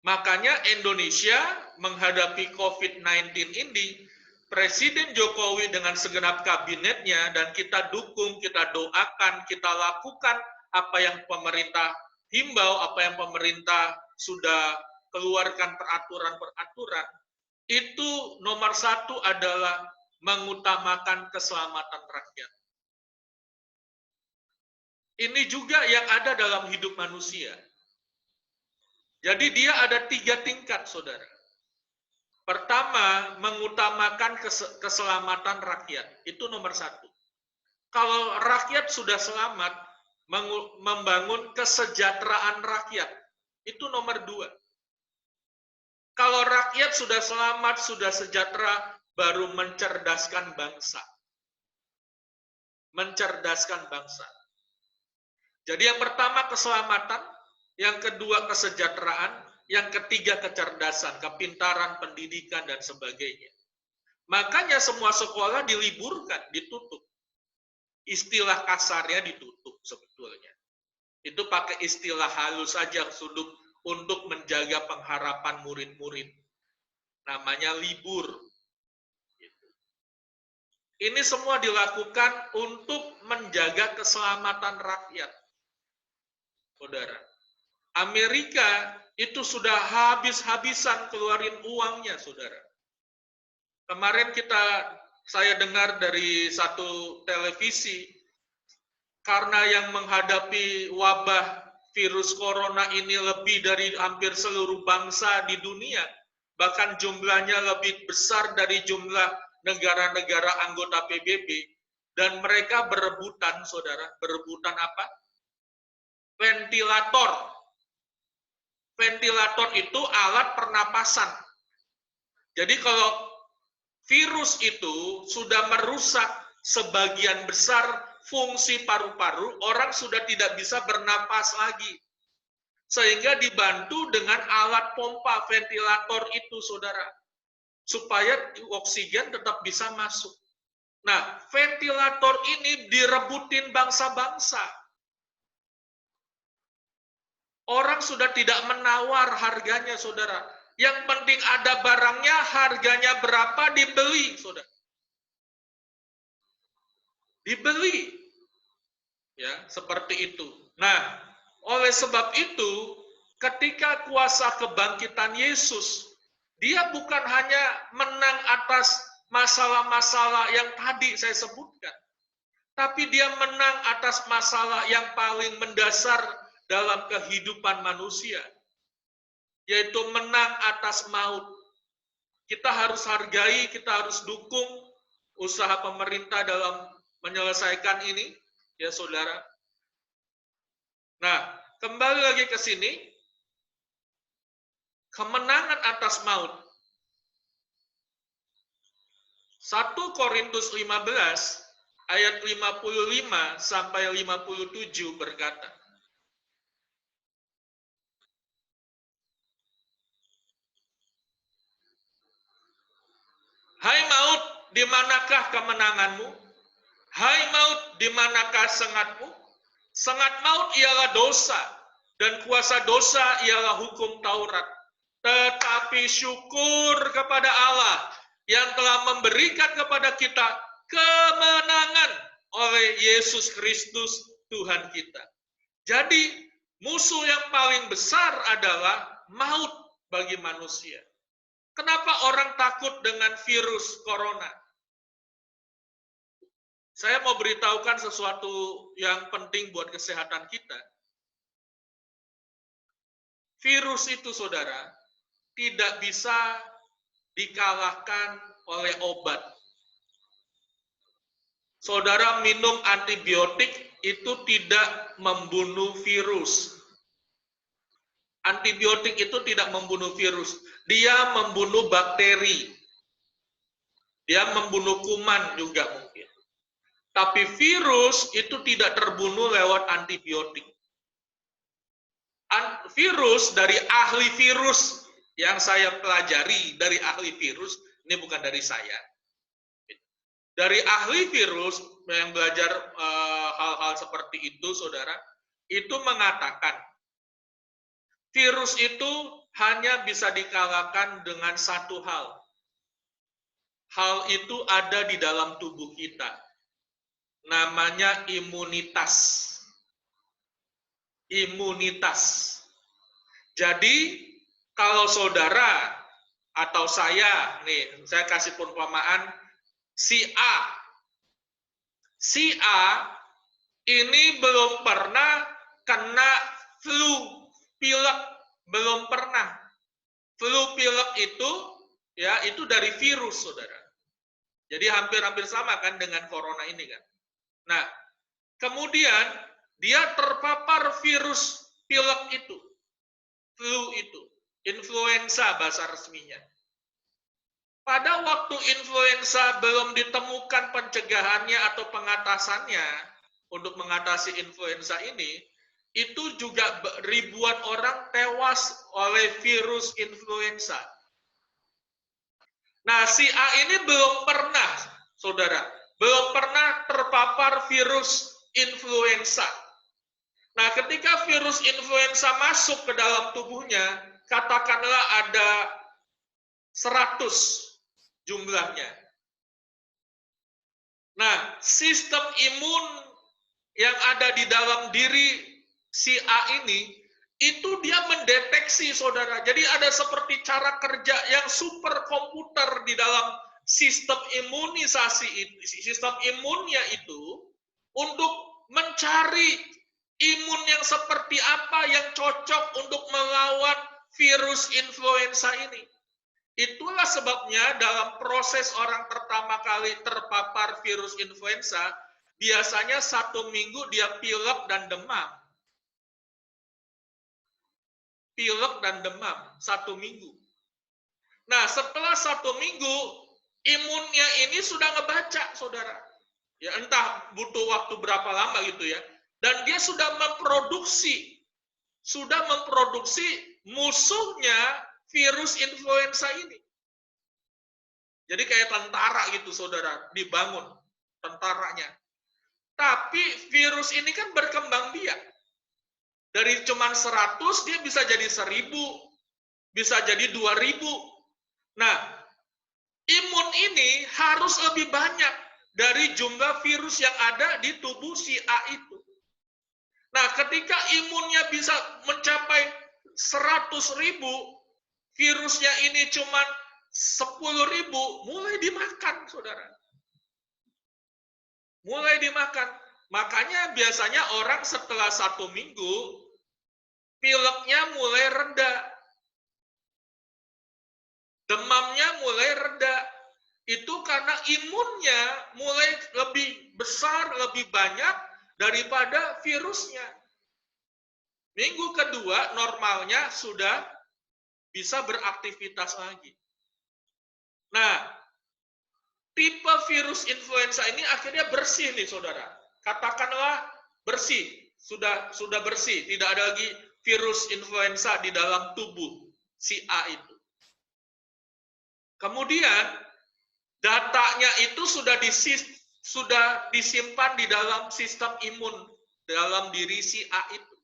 Makanya Indonesia menghadapi COVID-19 ini, Presiden Jokowi dengan segenap kabinetnya, dan kita dukung, kita doakan, kita lakukan apa yang pemerintah himbau, apa yang pemerintah sudah keluarkan peraturan-peraturan, itu nomor 1 adalah mengutamakan keselamatan rakyat. Ini juga yang ada dalam hidup manusia. Jadi dia ada 3 tingkat, saudara. Pertama, mengutamakan keselamatan rakyat. Itu nomor 1. Kalau rakyat sudah selamat, membangun kesejahteraan rakyat. Itu nomor 2. Kalau rakyat sudah selamat, sudah sejahtera, baru mencerdaskan bangsa. Mencerdaskan bangsa. Jadi yang pertama keselamatan, yang kedua kesejahteraan, yang ketiga kecerdasan, kepintaran, pendidikan, dan sebagainya. Makanya semua sekolah diliburkan, ditutup. Istilah kasarnya ditutup sebetulnya. Itu pakai istilah halus saja untuk menjaga pengharapan murid-murid. Namanya libur. Ini semua dilakukan untuk menjaga keselamatan rakyat. Saudara. Amerika itu sudah habis-habisan keluarin uangnya, saudara. Kemarin saya dengar dari satu televisi, karena yang menghadapi wabah virus corona ini lebih dari hampir seluruh bangsa di dunia, bahkan jumlahnya lebih besar dari jumlah negara-negara anggota PBB, dan mereka berebutan, saudara, berebutan apa? ventilator. Ventilator itu alat pernapasan. Jadi kalau virus itu sudah merusak sebagian besar fungsi paru-paru, orang sudah tidak bisa bernapas lagi. Sehingga dibantu dengan alat pompa ventilator itu, saudara. Supaya oksigen tetap bisa masuk. Nah, ventilator ini direbutin bangsa-bangsa. Orang sudah tidak menawar harganya, saudara. Yang penting ada barangnya, harganya berapa, dibeli, saudara. Dibeli. Ya, seperti itu. Nah, oleh sebab itu, ketika kuasa kebangkitan Yesus, dia bukan hanya menang atas masalah-masalah yang tadi saya sebutkan, tapi dia menang atas masalah yang paling mendasar dalam kehidupan manusia, yaitu menang atas maut. Kita harus hargai, kita harus dukung usaha pemerintah dalam menyelesaikan ini, ya saudara. Nah, kembali lagi ke sini, kemenangan atas maut. 1 Korintus 15 ayat 55 sampai 57 berkata, Hai maut, di manakah kemenanganmu? Hai maut, di manakah sengatmu? Sengat maut ialah dosa, dan kuasa dosa ialah hukum Taurat. Tetapi syukur kepada Allah yang telah memberikan kepada kita kemenangan oleh Yesus Kristus Tuhan kita. Jadi, musuh yang paling besar adalah maut bagi manusia. Kenapa orang takut dengan virus corona? Saya mau beritahukan sesuatu yang penting buat kesehatan kita. Virus itu, saudara, tidak bisa dikalahkan oleh obat. Saudara minum antibiotik itu tidak membunuh virus. Antibiotik itu tidak membunuh virus. Dia membunuh bakteri. Dia membunuh kuman juga mungkin. Tapi virus itu tidak terbunuh lewat antibiotik. Virus dari ahli virus yang saya pelajari, dari ahli virus, ini bukan dari saya. Dari ahli virus yang belajar hal-hal seperti itu, saudara, itu mengatakan virus itu hanya bisa dikalahkan dengan satu hal. Hal itu ada di dalam tubuh kita. Namanya imunitas. Imunitas. Jadi, kalau saudara atau saya, nih, saya kasih perumpamaan, si A. Si A ini belum pernah kena flu, pilek, belum pernah. Flu pilek itu, ya, itu dari virus, saudara. Jadi hampir-hampir sama kan dengan corona ini kan. Nah, kemudian dia terpapar virus pilek itu, flu itu, influenza bahasa resminya. Pada waktu influenza belum ditemukan pencegahannya atau pengatasannya untuk mengatasi influenza ini, itu juga ribuan orang tewas oleh virus influenza. Nah, si A ini belum pernah, saudara, belum pernah terpapar virus influenza. Nah, ketika virus influenza masuk ke dalam tubuhnya, katakanlah ada 100 jumlahnya. Nah, sistem imun yang ada di dalam diri si A ini, itu dia mendeteksi, saudara. Jadi ada seperti cara kerja yang super komputer di dalam sistem imunisasi, sistem imunnya itu, untuk mencari imun yang seperti apa yang cocok untuk melawan virus influenza ini. Itulah sebabnya dalam proses orang pertama kali terpapar virus influenza, biasanya 1 minggu dia pilek dan demam. pilek dan demam 1 minggu. Nah, setelah 1 minggu, imunnya ini sudah ngebaca, saudara. Ya, entah butuh waktu berapa lama gitu ya. Dan dia sudah memproduksi musuhnya virus influenza ini. Jadi kayak tentara gitu, saudara, dibangun tentaranya. Tapi virus ini kan berkembang biak. Dari cuman 100, dia bisa jadi 1000, bisa jadi 2000. Nah, imun ini harus lebih banyak dari jumlah virus yang ada di tubuh si A itu. Nah, ketika imunnya bisa mencapai 100.000, virusnya ini cuma 10.000, mulai dimakan, saudara. Mulai dimakan. Makanya biasanya orang setelah 1 minggu, pileknya mulai reda. Demamnya mulai reda. Itu karena imunnya mulai lebih besar, lebih banyak daripada virusnya. Minggu kedua normalnya sudah bisa beraktivitas lagi. Nah, tipe virus influenza ini akhirnya bersih nih, saudara. Katakanlah bersih, sudah bersih, tidak ada lagi virus influenza di dalam tubuh si A itu. Kemudian datanya itu sudah disimpan di dalam sistem imun dalam diri si A itu.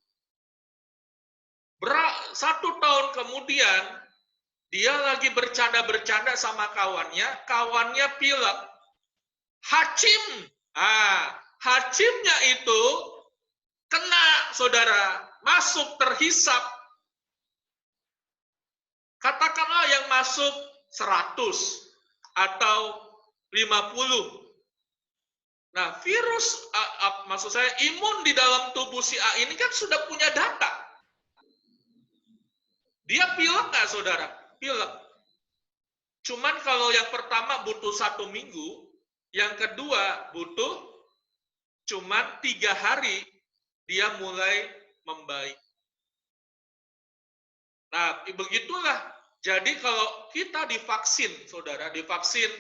1 tahun kemudian dia lagi bercanda-bercanda sama kawannya pilek. Hacimnya itu kena, saudara, masuk, terhisap. Katakanlah yang masuk 100 atau 50. Nah, virus, maksud saya imun di dalam tubuh si A ini kan sudah punya data. Dia pilek nggak, saudara? Pilek. Cuman kalau yang pertama butuh 1 minggu, yang kedua butuh cuman 3 hari, dia mulai membaik. Nah, begitulah. Jadi kalau kita divaksin, saudara, divaksin,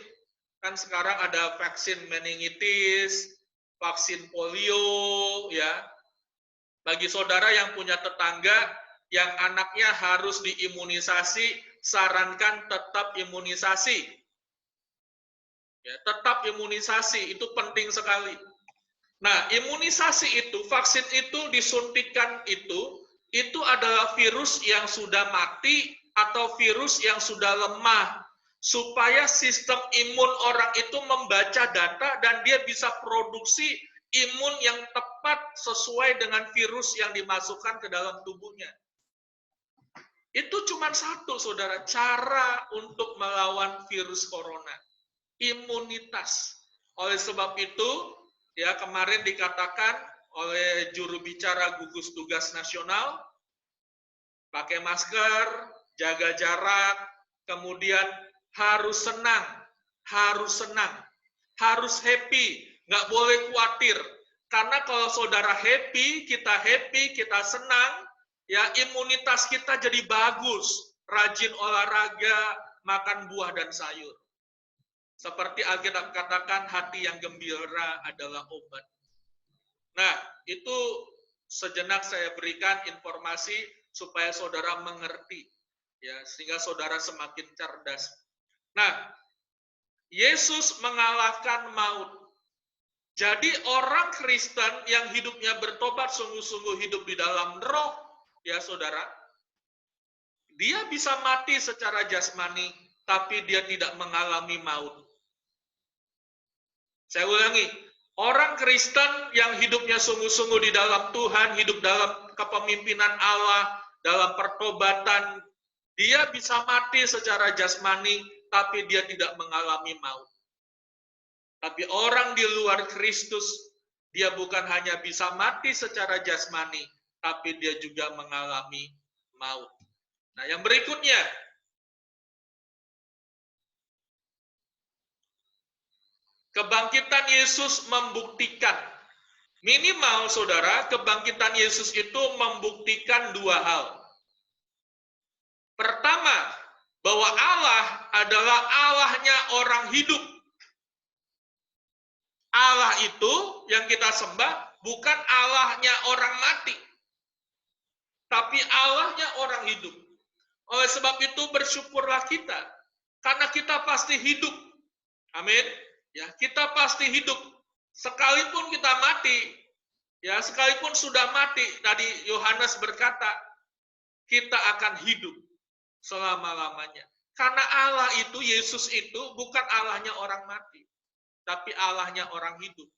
kan sekarang ada vaksin meningitis, vaksin polio, ya. Bagi saudara yang punya tetangga yang anaknya harus diimunisasi, sarankan tetap imunisasi. Ya, tetap imunisasi, itu penting sekali. Nah, imunisasi itu, vaksin itu disuntikan itu adalah virus yang sudah mati atau virus yang sudah lemah, supaya sistem imun orang itu membaca data dan dia bisa produksi imun yang tepat sesuai dengan virus yang dimasukkan ke dalam tubuhnya. Itu cuma satu, saudara, cara untuk melawan virus corona. Imunitas. Oleh sebab itu, ya kemarin dikatakan oleh juru bicara gugus tugas nasional, pakai masker, jaga jarak, kemudian harus senang, harus happy, nggak boleh khawatir. Karena kalau saudara happy, kita senang, ya imunitas kita jadi bagus, rajin olahraga, makan buah dan sayur. Seperti Alkitab katakan, hati yang gembira adalah obat. Nah, itu sejenak saya berikan informasi supaya saudara mengerti, ya, sehingga saudara semakin cerdas. Nah, Yesus mengalahkan maut. Jadi orang Kristen yang hidupnya bertobat, sungguh-sungguh hidup di dalam roh, ya saudara, dia bisa mati secara jasmani, tapi dia tidak mengalami maut. Saya ulangi, orang Kristen yang hidupnya sungguh-sungguh di dalam Tuhan, hidup dalam kepemimpinan Allah, dalam pertobatan, dia bisa mati secara jasmani, tapi dia tidak mengalami maut. Tapi orang di luar Kristus, dia bukan hanya bisa mati secara jasmani, tapi dia juga mengalami maut. Nah, yang berikutnya, kebangkitan Yesus membuktikan. Minimal, saudara, kebangkitan Yesus itu membuktikan 2 hal. Pertama, bahwa Allah adalah Allahnya orang hidup. Allah itu yang kita sembah bukan Allahnya orang mati, tapi Allahnya orang hidup. Oleh sebab itu bersyukurlah kita, karena kita pasti hidup. Amin. Ya, kita pasti hidup. Sekalipun kita mati, ya sekalipun sudah mati, tadi Yohanes berkata, kita akan hidup selama-lamanya. Karena Allah itu, Yesus itu bukan Allahnya orang mati, tapi Allahnya orang hidup.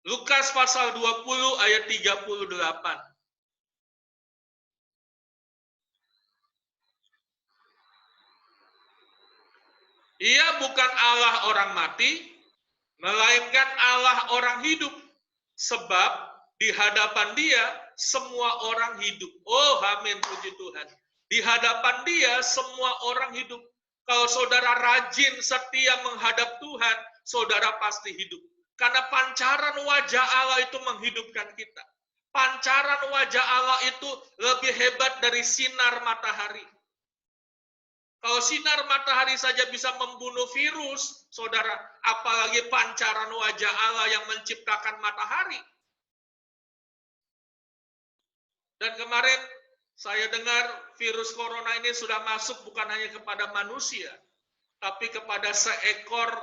Lukas pasal 20 ayat 38. Ia bukan Allah orang mati, melainkan Allah orang hidup. Sebab di hadapan Dia semua orang hidup. Oh, amin, puji Tuhan. Di hadapan Dia semua orang hidup. Kalau saudara rajin setia menghadap Tuhan, saudara pasti hidup. Karena pancaran wajah Allah itu menghidupkan kita. Pancaran wajah Allah itu lebih hebat dari sinar matahari. Kalau sinar matahari saja bisa membunuh virus, saudara, apalagi pancaran wajah Allah yang menciptakan matahari. Dan kemarin saya dengar virus corona ini sudah masuk bukan hanya kepada manusia, tapi kepada seekor,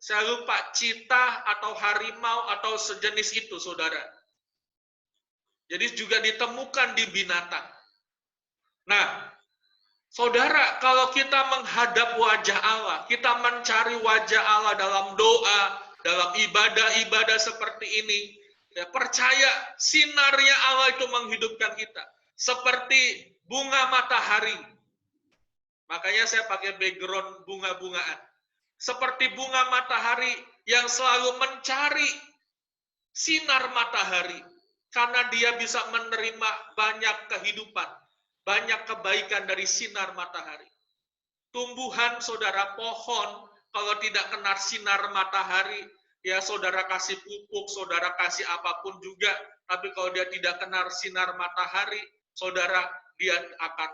saya lupa, citah atau harimau atau sejenis itu, saudara. Jadi juga ditemukan di binatang. Nah, saudara, kalau kita menghadap wajah Allah, kita mencari wajah Allah dalam doa, dalam ibadah-ibadah seperti ini, ya, percaya sinarnya Allah itu menghidupkan kita. Seperti bunga matahari. Makanya saya pakai background bunga-bungaan. Seperti bunga matahari yang selalu mencari sinar matahari. Karena dia bisa menerima banyak kehidupan, banyak kebaikan dari sinar matahari. Tumbuhan, saudara, pohon, kalau tidak kena sinar matahari, ya saudara kasih pupuk, saudara kasih apapun juga, tapi kalau dia tidak kena sinar matahari, saudara, dia akan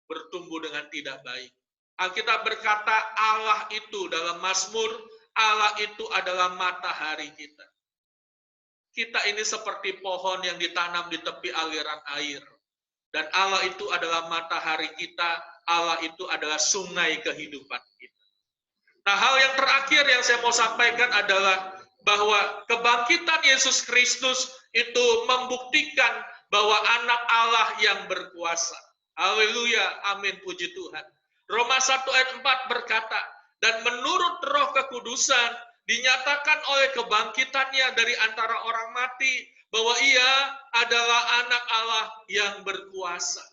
bertumbuh dengan tidak baik. Alkitab berkata Allah itu dalam Mazmur, Allah itu adalah matahari kita. Kita ini seperti pohon yang ditanam di tepi aliran air. Dan Allah itu adalah matahari kita, Allah itu adalah sungai kehidupan kita. Nah, hal yang terakhir yang saya mau sampaikan adalah bahwa kebangkitan Yesus Kristus itu membuktikan bahwa anak Allah yang berkuasa. Haleluya, amin, puji Tuhan. Roma 1 ayat 4 berkata, dan menurut Roh Kekudusan dinyatakan oleh kebangkitannya dari antara orang mati bahwa ia adalah anak Allah yang berkuasa.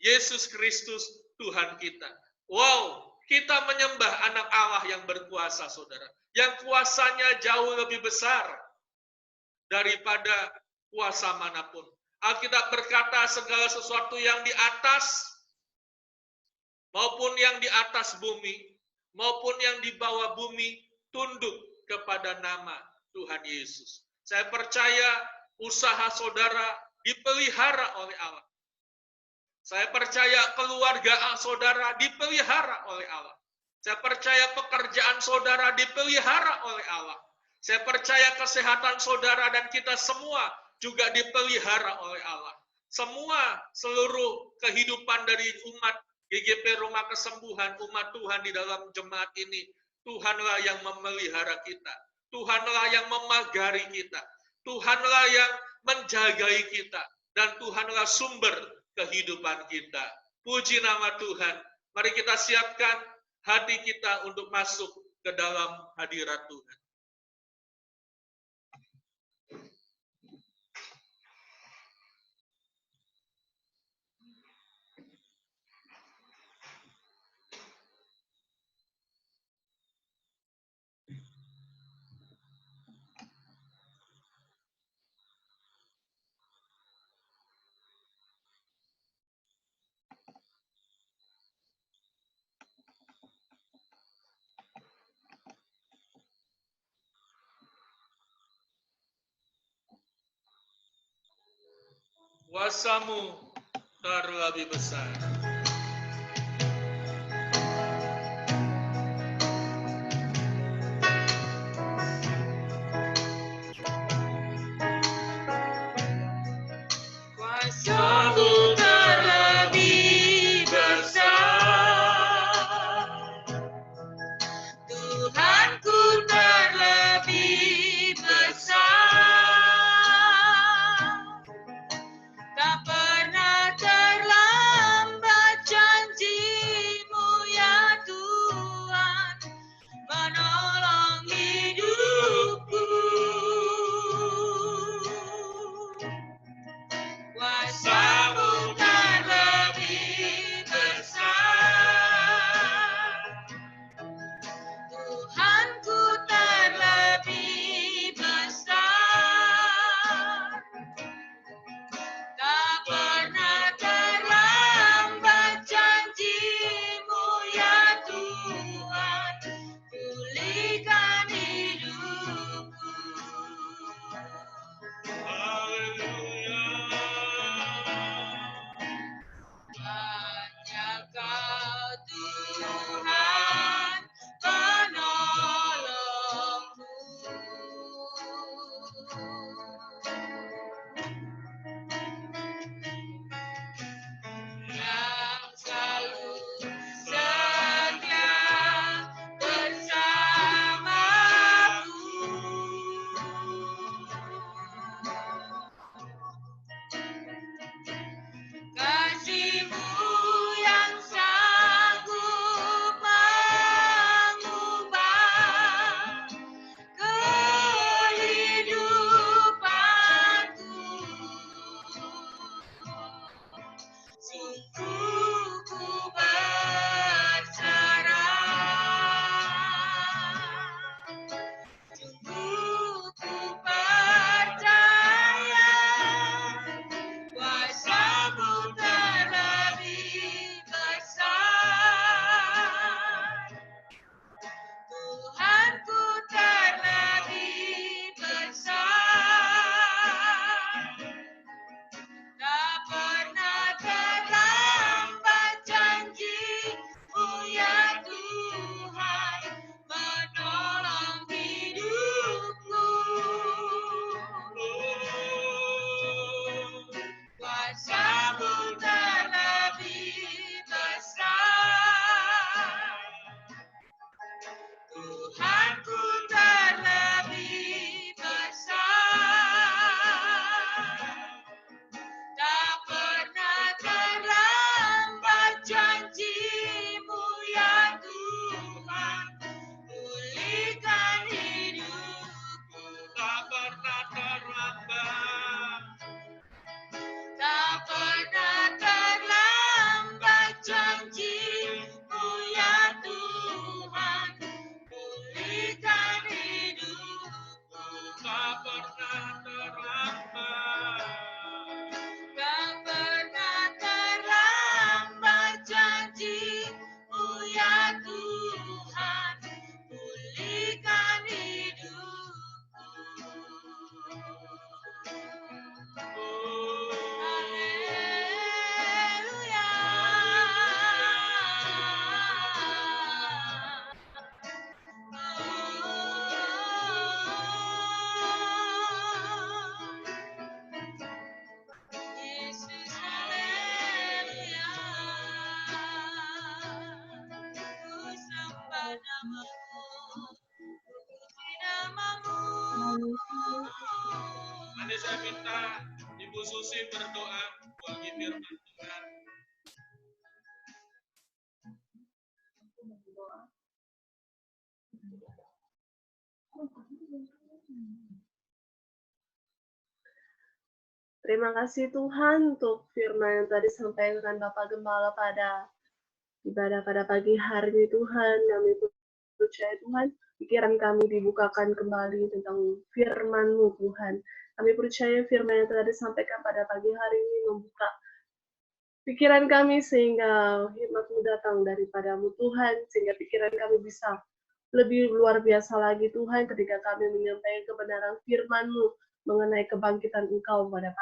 Yesus Kristus Tuhan kita. Wow, kita menyembah anak Allah yang berkuasa, saudara. Yang kuasanya jauh lebih besar daripada kuasa manapun. Alkitab berkata segala sesuatu yang di atas maupun yang di atas bumi maupun yang di bawah bumi tunduk kepada nama Tuhan Yesus. Saya percaya usaha saudara dipelihara oleh Allah. Saya percaya keluarga saudara dipelihara oleh Allah. Saya percaya pekerjaan saudara dipelihara oleh Allah. Saya percaya kesehatan saudara dan kita semua juga dipelihara oleh Allah. Seluruh kehidupan dari umat GGP Rumah Kesembuhan, umat Tuhan di dalam jemaat ini, Tuhanlah yang memelihara kita. Tuhanlah yang memagari kita. Tuhanlah yang menjagai kita. Dan Tuhanlah sumber kehidupan kita. Puji nama Tuhan. Mari kita siapkan hati kita untuk masuk ke dalam hadirat Tuhan. Kuasamu terlebih besar. Kuasamu terlebih besar, Tuhanku terlebih besar. Tak pernah terlambat janji-Mu ya Tuhan, menolong hidupku. Kuasa-Mu terlebih besar, Tuhanku terlebih besar. Tak pernah terlambat janji-Mu ya Tuhan, pulihkan hidupku. Hanya Kau Tuhan penolongku. Yang selalu setia bersamaku. Kasih-Mu yang sanggup mengubah kehidupanku. Sungguh ku berserah, sungguh ku percaya, kuasa-Mu terlebih besar, Tuhanku terlebih besar. Tak pernah terlambat janji-Mu ya Tuhan, menolong hidupku. Kuasa-Mu terlebih besar, Tuhanku terlebih besar. Tak pernah terlambat janji-Mu ya Tuhan, pulihkan hidupku. Tak pernah terlambat, tak pernah terlambat janji-Mu ya Tuhan, pulihkan hidupku. Tak pernah terlambat, tak pernah terlambat janji-Mu ya Tuhan, pulihkan hidupku. Haleluya. Yesus, haleluya. Ku sembah nama-Mu, ku puji nama-Mu. Nanti saya minta Ibu Susi berdoa bagi firman Tuhan. Terima kasih Tuhan untuk firman yang tadi disampaikan Bapak Gembala pada ibadah pada pagi hari ini Tuhan. Kami percaya Tuhan, pikiran kami dibukakan kembali tentang firman-Mu Tuhan. Kami percaya firman yang telah disampaikan pada pagi hari ini membuka pikiran kami sehingga hikmat-Mu datang daripada-Mu Tuhan, sehingga pikiran kami bisa lebih luar biasa lagi Tuhan ketika kami menyampaikan kebenaran firman-Mu mengenai kebangkitan Engkau pada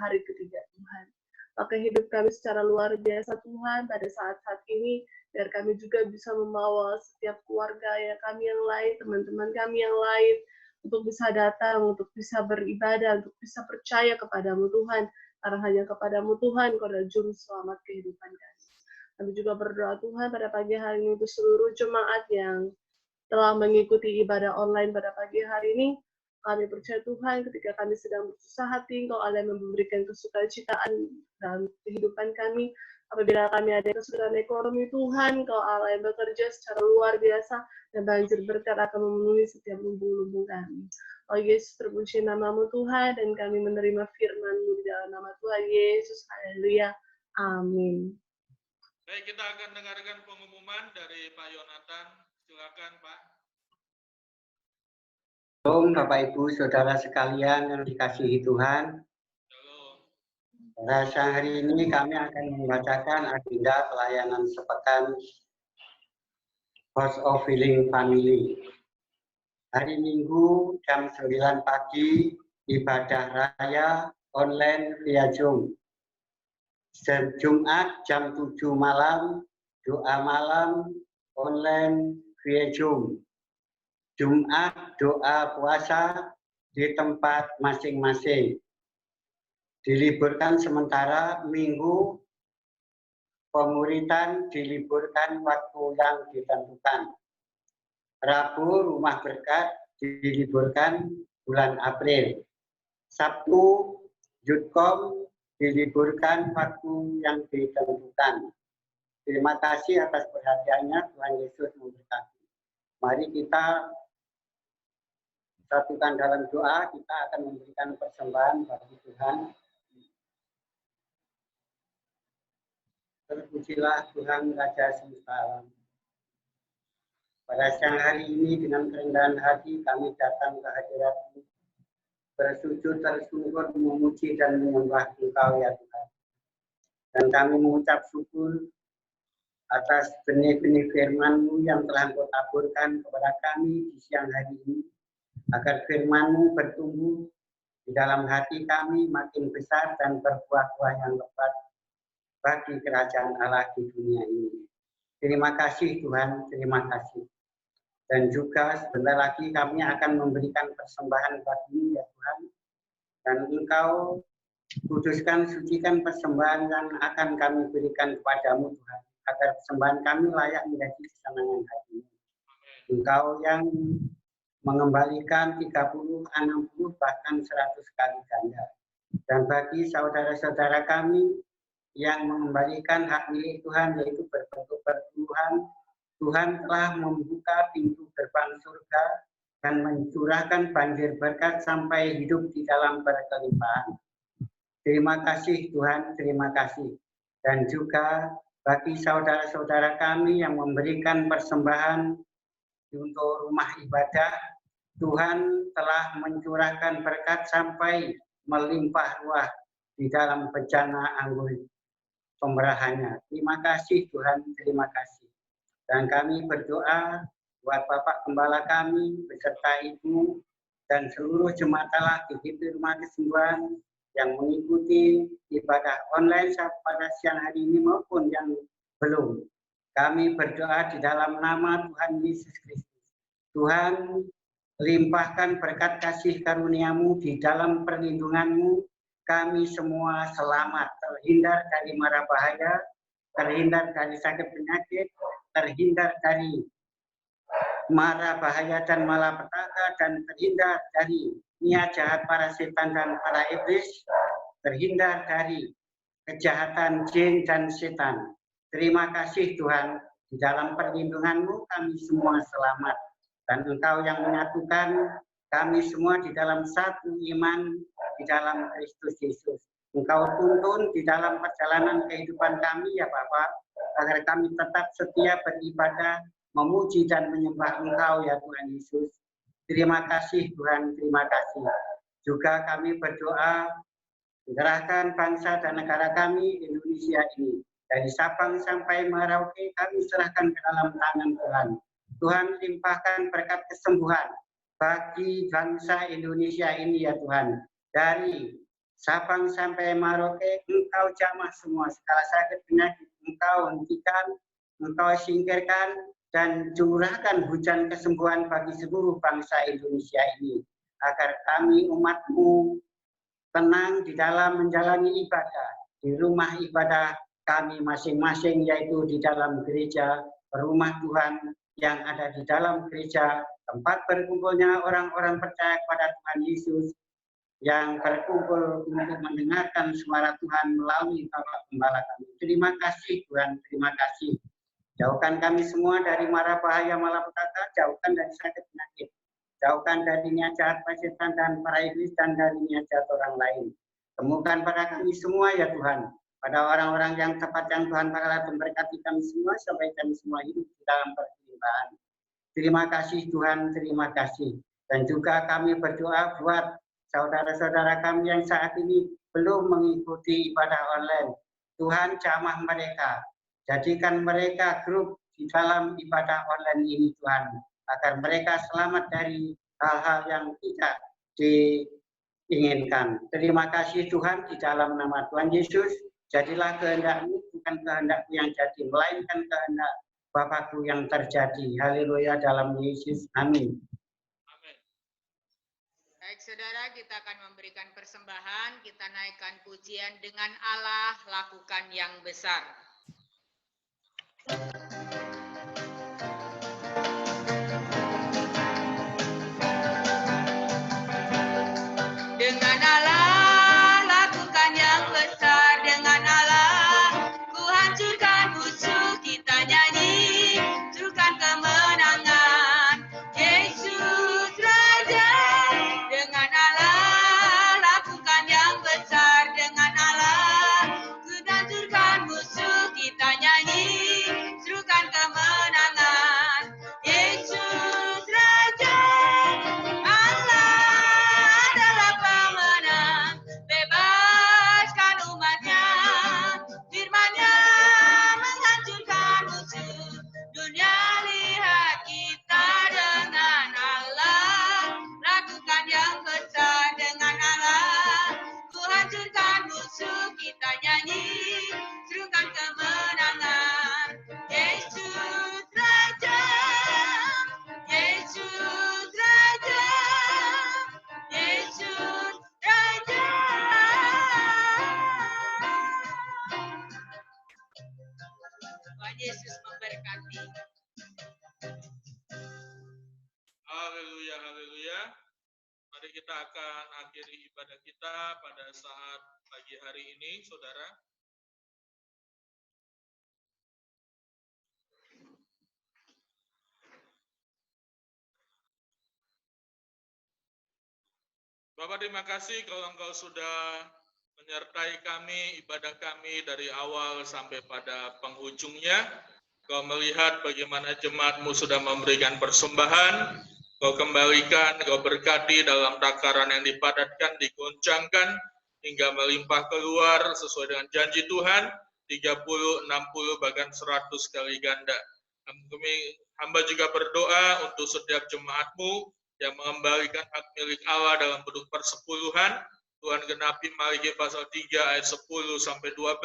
hari ketiga Tuhan. Pakai hidup kami secara luar biasa Tuhan pada saat-saat ini, biar kami juga bisa membawa setiap keluarga ya kami yang lain, teman-teman kami yang lain, untuk bisa datang, untuk bisa beribadah, untuk bisa percaya kepadamu Tuhan, karena hanya kepadamu Tuhan Kau adalah juru selamat kehidupan kami. Kami juga berdoa Tuhan pada pagi hari ini untuk seluruh jemaat yang telah mengikuti ibadah online pada pagi hari ini. Kami percaya Tuhan ketika kami sedang bersusah hati, Engkau Allah yang memberikan kesukacitaan dalam kehidupan kami. Apabila kami ada kesulitan ekonomi, Tuhan, Engkau Allah yang bekerja secara luar biasa dan banjir berkat akan memenuhi setiap lubung-lubung kami. Oh Yesus, terpuji namamu Tuhan, dan kami menerima firman-Mu di dalam nama Tuhan Yesus. Haleluya. Amin. Baik, kita akan dengarkan pengumuman dari Pak Yonatan. Silakan, Pak. Shalom Bapak Ibu Saudara sekalian yang dikasihi Tuhan. Shalom. Pada siang hari ini kami akan membacakan agenda pelayanan sepekan House of Healing Family. Hari Minggu jam 9 pagi ibadah raya online via Zoom. Jumat jam 7 malam doa malam online via Zoom. Jumat doa puasa di tempat masing-masing. Diliburkan sementara, Minggu pemuritan diliburkan waktu yang ditentukan. Rabu rumah berkat diliburkan bulan April. Sabtu Yudkom diliburkan waktu yang ditentukan. Terima kasih atas perhatiannya, Tuhan Yesus memberkati. Mari kita satukan dalam doa, kita akan memberikan persembahan bagi Tuhan. Terpujilah Tuhan Raja semesta alam. Pada siang hari ini dengan kerendahan hati kami datang ke hadirat-Mu, bersujud tersungkur memuji dan menyembah Engkau ya Tuhan. Dan kami mengucap syukur atas benih-benih firman-Mu yang telah Engkau taburkan kepada kami di siang hari ini, agar firman-Mu bertumbuh di dalam hati kami makin besar dan berbuah-buah yang lebat bagi kerajaan Allah di dunia ini. Terima kasih Tuhan, terima kasih. Dan juga sebentar lagi kami akan memberikan persembahan bagi-Mu ya Tuhan. Dan Engkau kuduskan, sucikan persembahan yang akan kami berikan kepadamu Tuhan, agar persembahan kami layak menjadi kesenangan hati-Mu. Engkau yang mengembalikan 30, 60, bahkan 100 kali ganda. Dan bagi saudara-saudara kami yang mengembalikan hak milik Tuhan, yaitu berbentuk perpuluhan, Tuhan telah membuka pintu gerbang surga dan mencurahkan banjir berkat sampai hidup di dalam berkelimpahan. Terima kasih Tuhan, terima kasih. Dan juga bagi saudara-saudara kami yang memberikan persembahan untuk rumah ibadah, Tuhan telah mencurahkan berkat sampai melimpah ruah di dalam bejana anggur pemerahannya. Terima kasih Tuhan, terima kasih. Dan kami berdoa buat Bapak Gembala kami beserta Ibu dan seluruh jemaat Allah di GP Rumah Kesembuhan yang mengikuti ibadah online pada siang hari ini maupun yang belum. Kami berdoa di dalam nama Tuhan Yesus Kristus. Tuhan, limpahkan berkat kasih karunia-Mu di dalam perlindungan-Mu. Kami semua selamat, terhindar dari mara bahaya, terhindar dari sakit penyakit, terhindar dari mara bahaya dan malapetaka, dan terhindar dari niat jahat para setan dan para iblis, terhindar dari kejahatan jin dan setan. Terima kasih Tuhan, di dalam perlindungan-Mu kami semua selamat. Dan Engkau yang menyatukan kami semua di dalam satu iman di dalam Kristus Yesus. Engkau tuntun di dalam perjalanan kehidupan kami ya Bapa, agar kami tetap setia beribadah, memuji dan menyembah Engkau ya Tuhan Yesus. Terima kasih Tuhan, terima kasih. Juga kami berdoa, gerahkan bangsa dan negara kami Indonesia ini. Dari Sabang sampai Merauke kami serahkan ke dalam tangan Tuhan. Tuhan limpahkan berkat kesembuhan bagi bangsa Indonesia ini ya Tuhan. Dari Sabang sampai Merauke, Engkau jamah semua segala sakit penyakit, Engkau hentikan, Engkau singkirkan, dan curahkan hujan kesembuhan bagi seluruh bangsa Indonesia ini. agar kami umat-Mu tenang di dalam menjalani ibadah di rumah ibadah kami masing-masing, yaitu di dalam gereja, rumah Tuhan yang ada di dalam gereja, tempat berkumpulnya orang-orang percaya kepada Tuhan Yesus, yang berkumpul untuk mendengarkan suara Tuhan melalui Bapak Gembala kami. Terima kasih Tuhan, terima kasih. Jauhkan kami semua dari mara bahaya malapetaka, jauhkan dari sakit penyakit, jauhkan dari niat jahat setan dan para iblis, dan dari niat jahat orang lain. Temukan pada kami semua ya Tuhan, pada orang-orang yang tepat yang Tuhan bakalan memberkati kami semua, sampai kami semua hidup di dalam perlimpahan. Terima kasih Tuhan, terima kasih. Dan juga kami berdoa buat saudara-saudara kami yang saat ini belum mengikuti ibadah online. Tuhan jamah mereka, jadikan mereka grup di dalam ibadah online ini Tuhan, agar mereka selamat dari hal-hal yang tidak diinginkan. Terima kasih Tuhan, di dalam nama Tuhan Yesus, jadilah kehendak-Mu, bukan kehendak-Ku yang jadi, melainkan kehendak Bapakku yang terjadi. Haleluya, dalam Yesus. Amin. Baik saudara, kita akan memberikan persembahan, kita naikkan pujian dengan Allah lakukan yang besar. Dengan Allah lakukan yang besar, dengan Allah ku hancurkan musuh, kita nyanyi hancurkan kemenangan. Yesus Raja, dengan Allah lakukan yang besar, dengan Allah ku hancurkan musuh, kita nyanyi hancurkan kemenangan. Yesus Raja, Allah adalah pemenang, bebaskan umatnya, firman-Nya menghancurkan musuh. Dunia lihat kita dengan Allah lakukan yang besar, dengan Allah ku hancurkan musuh, kita nyanyi serukan kemenangan. Yesus Raja, Yesus Raja, Yesus Raja. Tuhan Yesus memberkati. Haleluya, haleluya. Mari kita akan akhiri ibadah kita pada saat pagi hari ini, saudara. Bapak, terima kasih kalau Engkau sudah menyertai kami, ibadah kami dari awal sampai pada penghujungnya. Kau melihat bagaimana jemaat-Mu sudah memberikan persembahan, Kau kembalikan, Kau berkati dalam takaran yang dipadatkan, digoncangkan, hingga melimpah keluar sesuai dengan janji Tuhan, 30, 60, bahkan 100 kali ganda. Kami hamba juga berdoa untuk setiap jemaat-Mu yang mengembalikan hak milik Allah dalam bentuk persepuluhan. Tuhan genapi Malaki pasal 3 ayat 10 sampai 12,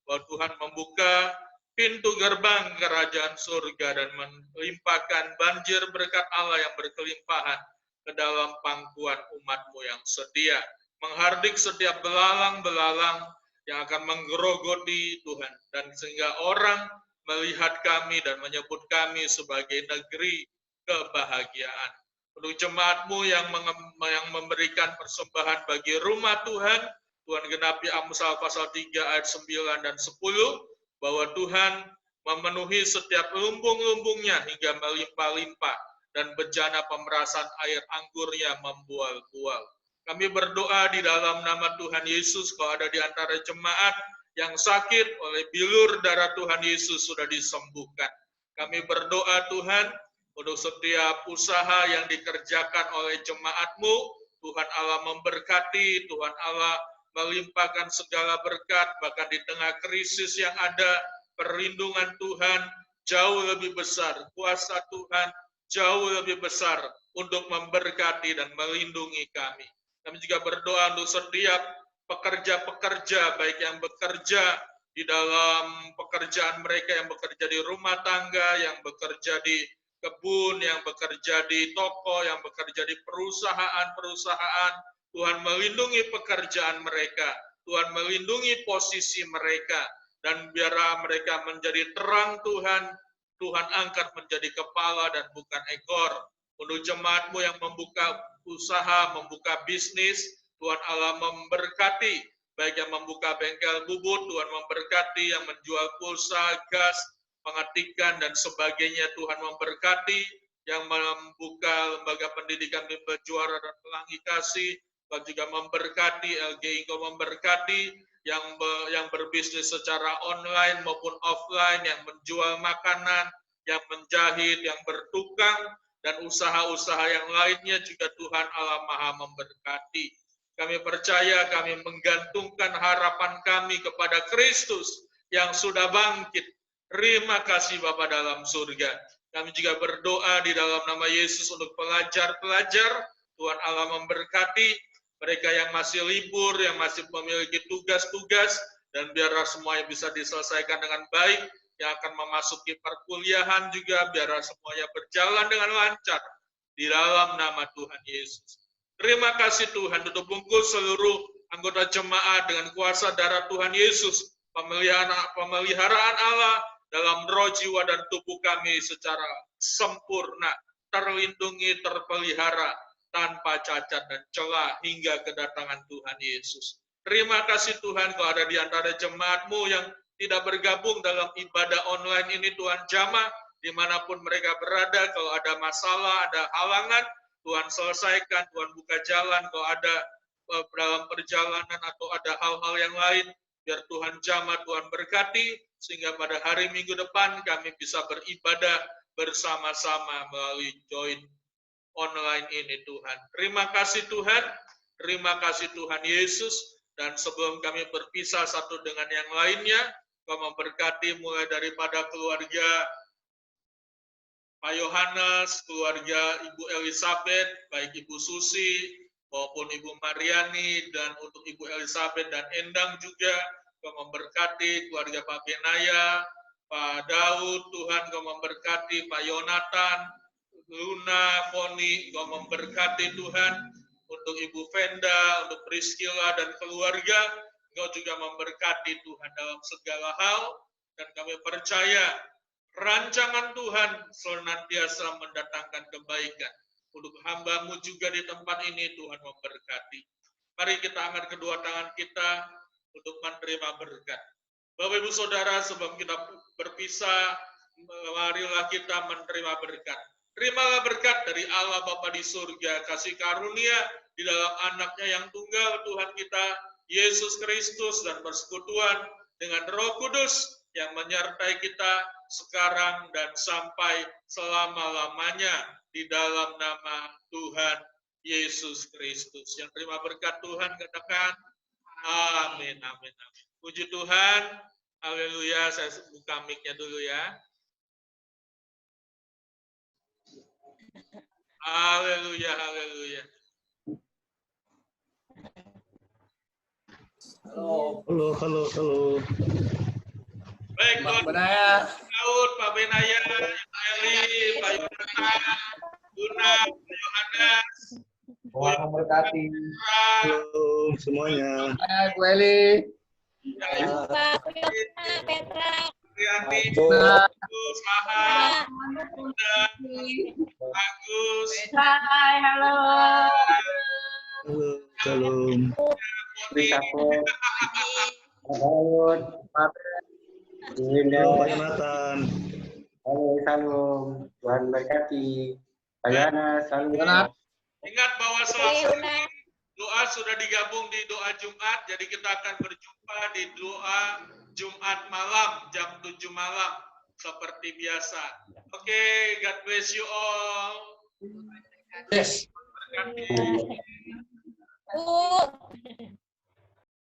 bahwa Tuhan membuka pintu gerbang kerajaan surga dan melimpahkan banjir berkat Allah yang berkelimpahan ke dalam pangkuan umat-Mu yang setia, menghardik setiap belalang-belalang yang akan menggerogoti Tuhan, dan sehingga orang melihat kami dan menyebut kami sebagai negeri kebahagiaan. Untuk jemaat-Mu yang memberikan persembahan bagi rumah Tuhan, Tuhan genapi Amsal pasal 3 ayat 9 dan 10, bahwa Tuhan memenuhi setiap lumbung-lumbungnya hingga melimpah-limpah, dan bejana pemerasan air anggurnya membual-bual. Kami berdoa di dalam nama Tuhan Yesus, kalau ada di antara jemaat yang sakit oleh bilur darah Tuhan Yesus sudah disembuhkan. Kami berdoa Tuhan, untuk setiap usaha yang dikerjakan oleh jemaat-Mu, Tuhan Allah memberkati, Tuhan Allah melimpahkan segala berkat, bahkan di tengah krisis yang ada, perlindungan Tuhan jauh lebih besar, kuasa Tuhan jauh lebih besar untuk memberkati dan melindungi kami. Kami juga berdoa untuk setiap pekerja-pekerja, baik yang bekerja di dalam pekerjaan mereka, yang bekerja di rumah tangga, yang bekerja di kebun, yang bekerja di toko, yang bekerja di perusahaan-perusahaan. Tuhan melindungi pekerjaan mereka, Tuhan melindungi posisi mereka, dan biarlah mereka menjadi terang Tuhan. Tuhan angkat menjadi kepala dan bukan ekor. Untuk jemaat-Mu yang membuka usaha, membuka bisnis, Tuhan Allah memberkati. Baik yang membuka bengkel bubut, Tuhan memberkati. Yang menjual pulsa, gas, pengetikan, dan sebagainya, Tuhan memberkati. Yang membuka lembaga pendidikan Bimbel Juara dan Pelangi Kasih, Tuhan juga memberkati. LGI Engkau memberkati. Yang berbisnis secara online maupun offline, yang menjual makanan, yang menjahit, yang bertukang, dan usaha-usaha yang lainnya juga Tuhan Allah Maha memberkati. Kami percaya, kami menggantungkan harapan kami kepada Kristus yang sudah bangkit. Terima kasih Bapa dalam surga. Kami juga berdoa di dalam nama Yesus untuk pelajar-pelajar. Tuhan Allah memberkati mereka yang masih libur, yang masih memiliki tugas-tugas, dan biarlah semuanya bisa diselesaikan dengan baik. Yang akan memasuki perkuliahan juga, biarlah semuanya berjalan dengan lancar di dalam nama Tuhan Yesus. Terima kasih Tuhan, tutup bungkus seluruh anggota jemaat dengan kuasa darah Tuhan Yesus, pemeliharaan Allah dalam roh, jiwa, dan tubuh kami secara sempurna, terlindungi, terpelihara, tanpa cacat dan celah hingga kedatangan Tuhan Yesus. Terima kasih Tuhan, kalau ada di antara jemaat-Mu yang tidak bergabung dalam ibadah online ini, Tuhan jamah dimanapun mereka berada. Kalau ada masalah, ada halangan, Tuhan selesaikan, Tuhan buka jalan. Kalau ada dalam perjalanan atau ada hal-hal yang lain, biar Tuhan jamah, Tuhan berkati, sehingga pada hari Minggu depan kami bisa beribadah bersama-sama melalui join online ini Tuhan. Terima kasih Tuhan, terima kasih Tuhan Yesus, dan sebelum kami berpisah satu dengan yang lainnya, Kau memberkati mulai daripada keluarga Pak Yohanes, keluarga Ibu Elizabeth, baik Ibu Susi maupun Ibu Mariani, dan untuk Ibu Elizabeth dan Endang juga, Kau memberkati keluarga Pak Benaya, Pak Daud, Tuhan Kau memberkati Pak Yonatan, Luna, Foni, Kau memberkati Tuhan, untuk Ibu Venda, untuk Priscilla dan keluarga, Kau juga memberkati Tuhan dalam segala hal, dan kami percaya rancangan Tuhan senantiasa mendatangkan kebaikan. Untuk hamba-Mu juga di tempat ini, Tuhan memberkati. Mari kita angkat kedua tangan kita untuk menerima berkat. Bapak Ibu Saudara, sebelum kita berpisah, marilah kita menerima berkat. Terimalah berkat dari Allah Bapa di surga, kasih karunia di dalam anaknya yang tunggal Tuhan kita, Yesus Kristus, dan persekutuan dengan Roh Kudus yang menyertai kita sekarang dan sampai selama-lamanya di dalam nama Tuhan Yesus Kristus. Yang terima berkat Tuhan katakan amin, amin, amin. Puji Tuhan, haleluya. Saya buka mic-nya dulu ya. Haleluya, haleluya. Halo. Baik, Pak Benaya. Daud, Pak Benaya, Pak Eli, Pak Yonatan, Luna, Pak Yohanes. Tuhan memberkati. Halo semuanya. Hai, Bu Eli. Pak Petra. Rianti, Nah, Agus, Maha, Agus, Hai, halo. Halo, shalom. Daud, Pak Linda. Halo Pak Yonatan. Halo, salam. Tuhan berkati. Pak Yana, salam. Ingat bahwa selama doa sudah digabung di doa Jumat, jadi kita akan berjumpa di doa Jumat malam, jam 7 malam, seperti biasa. Oke, God bless you all. yes. Berkati.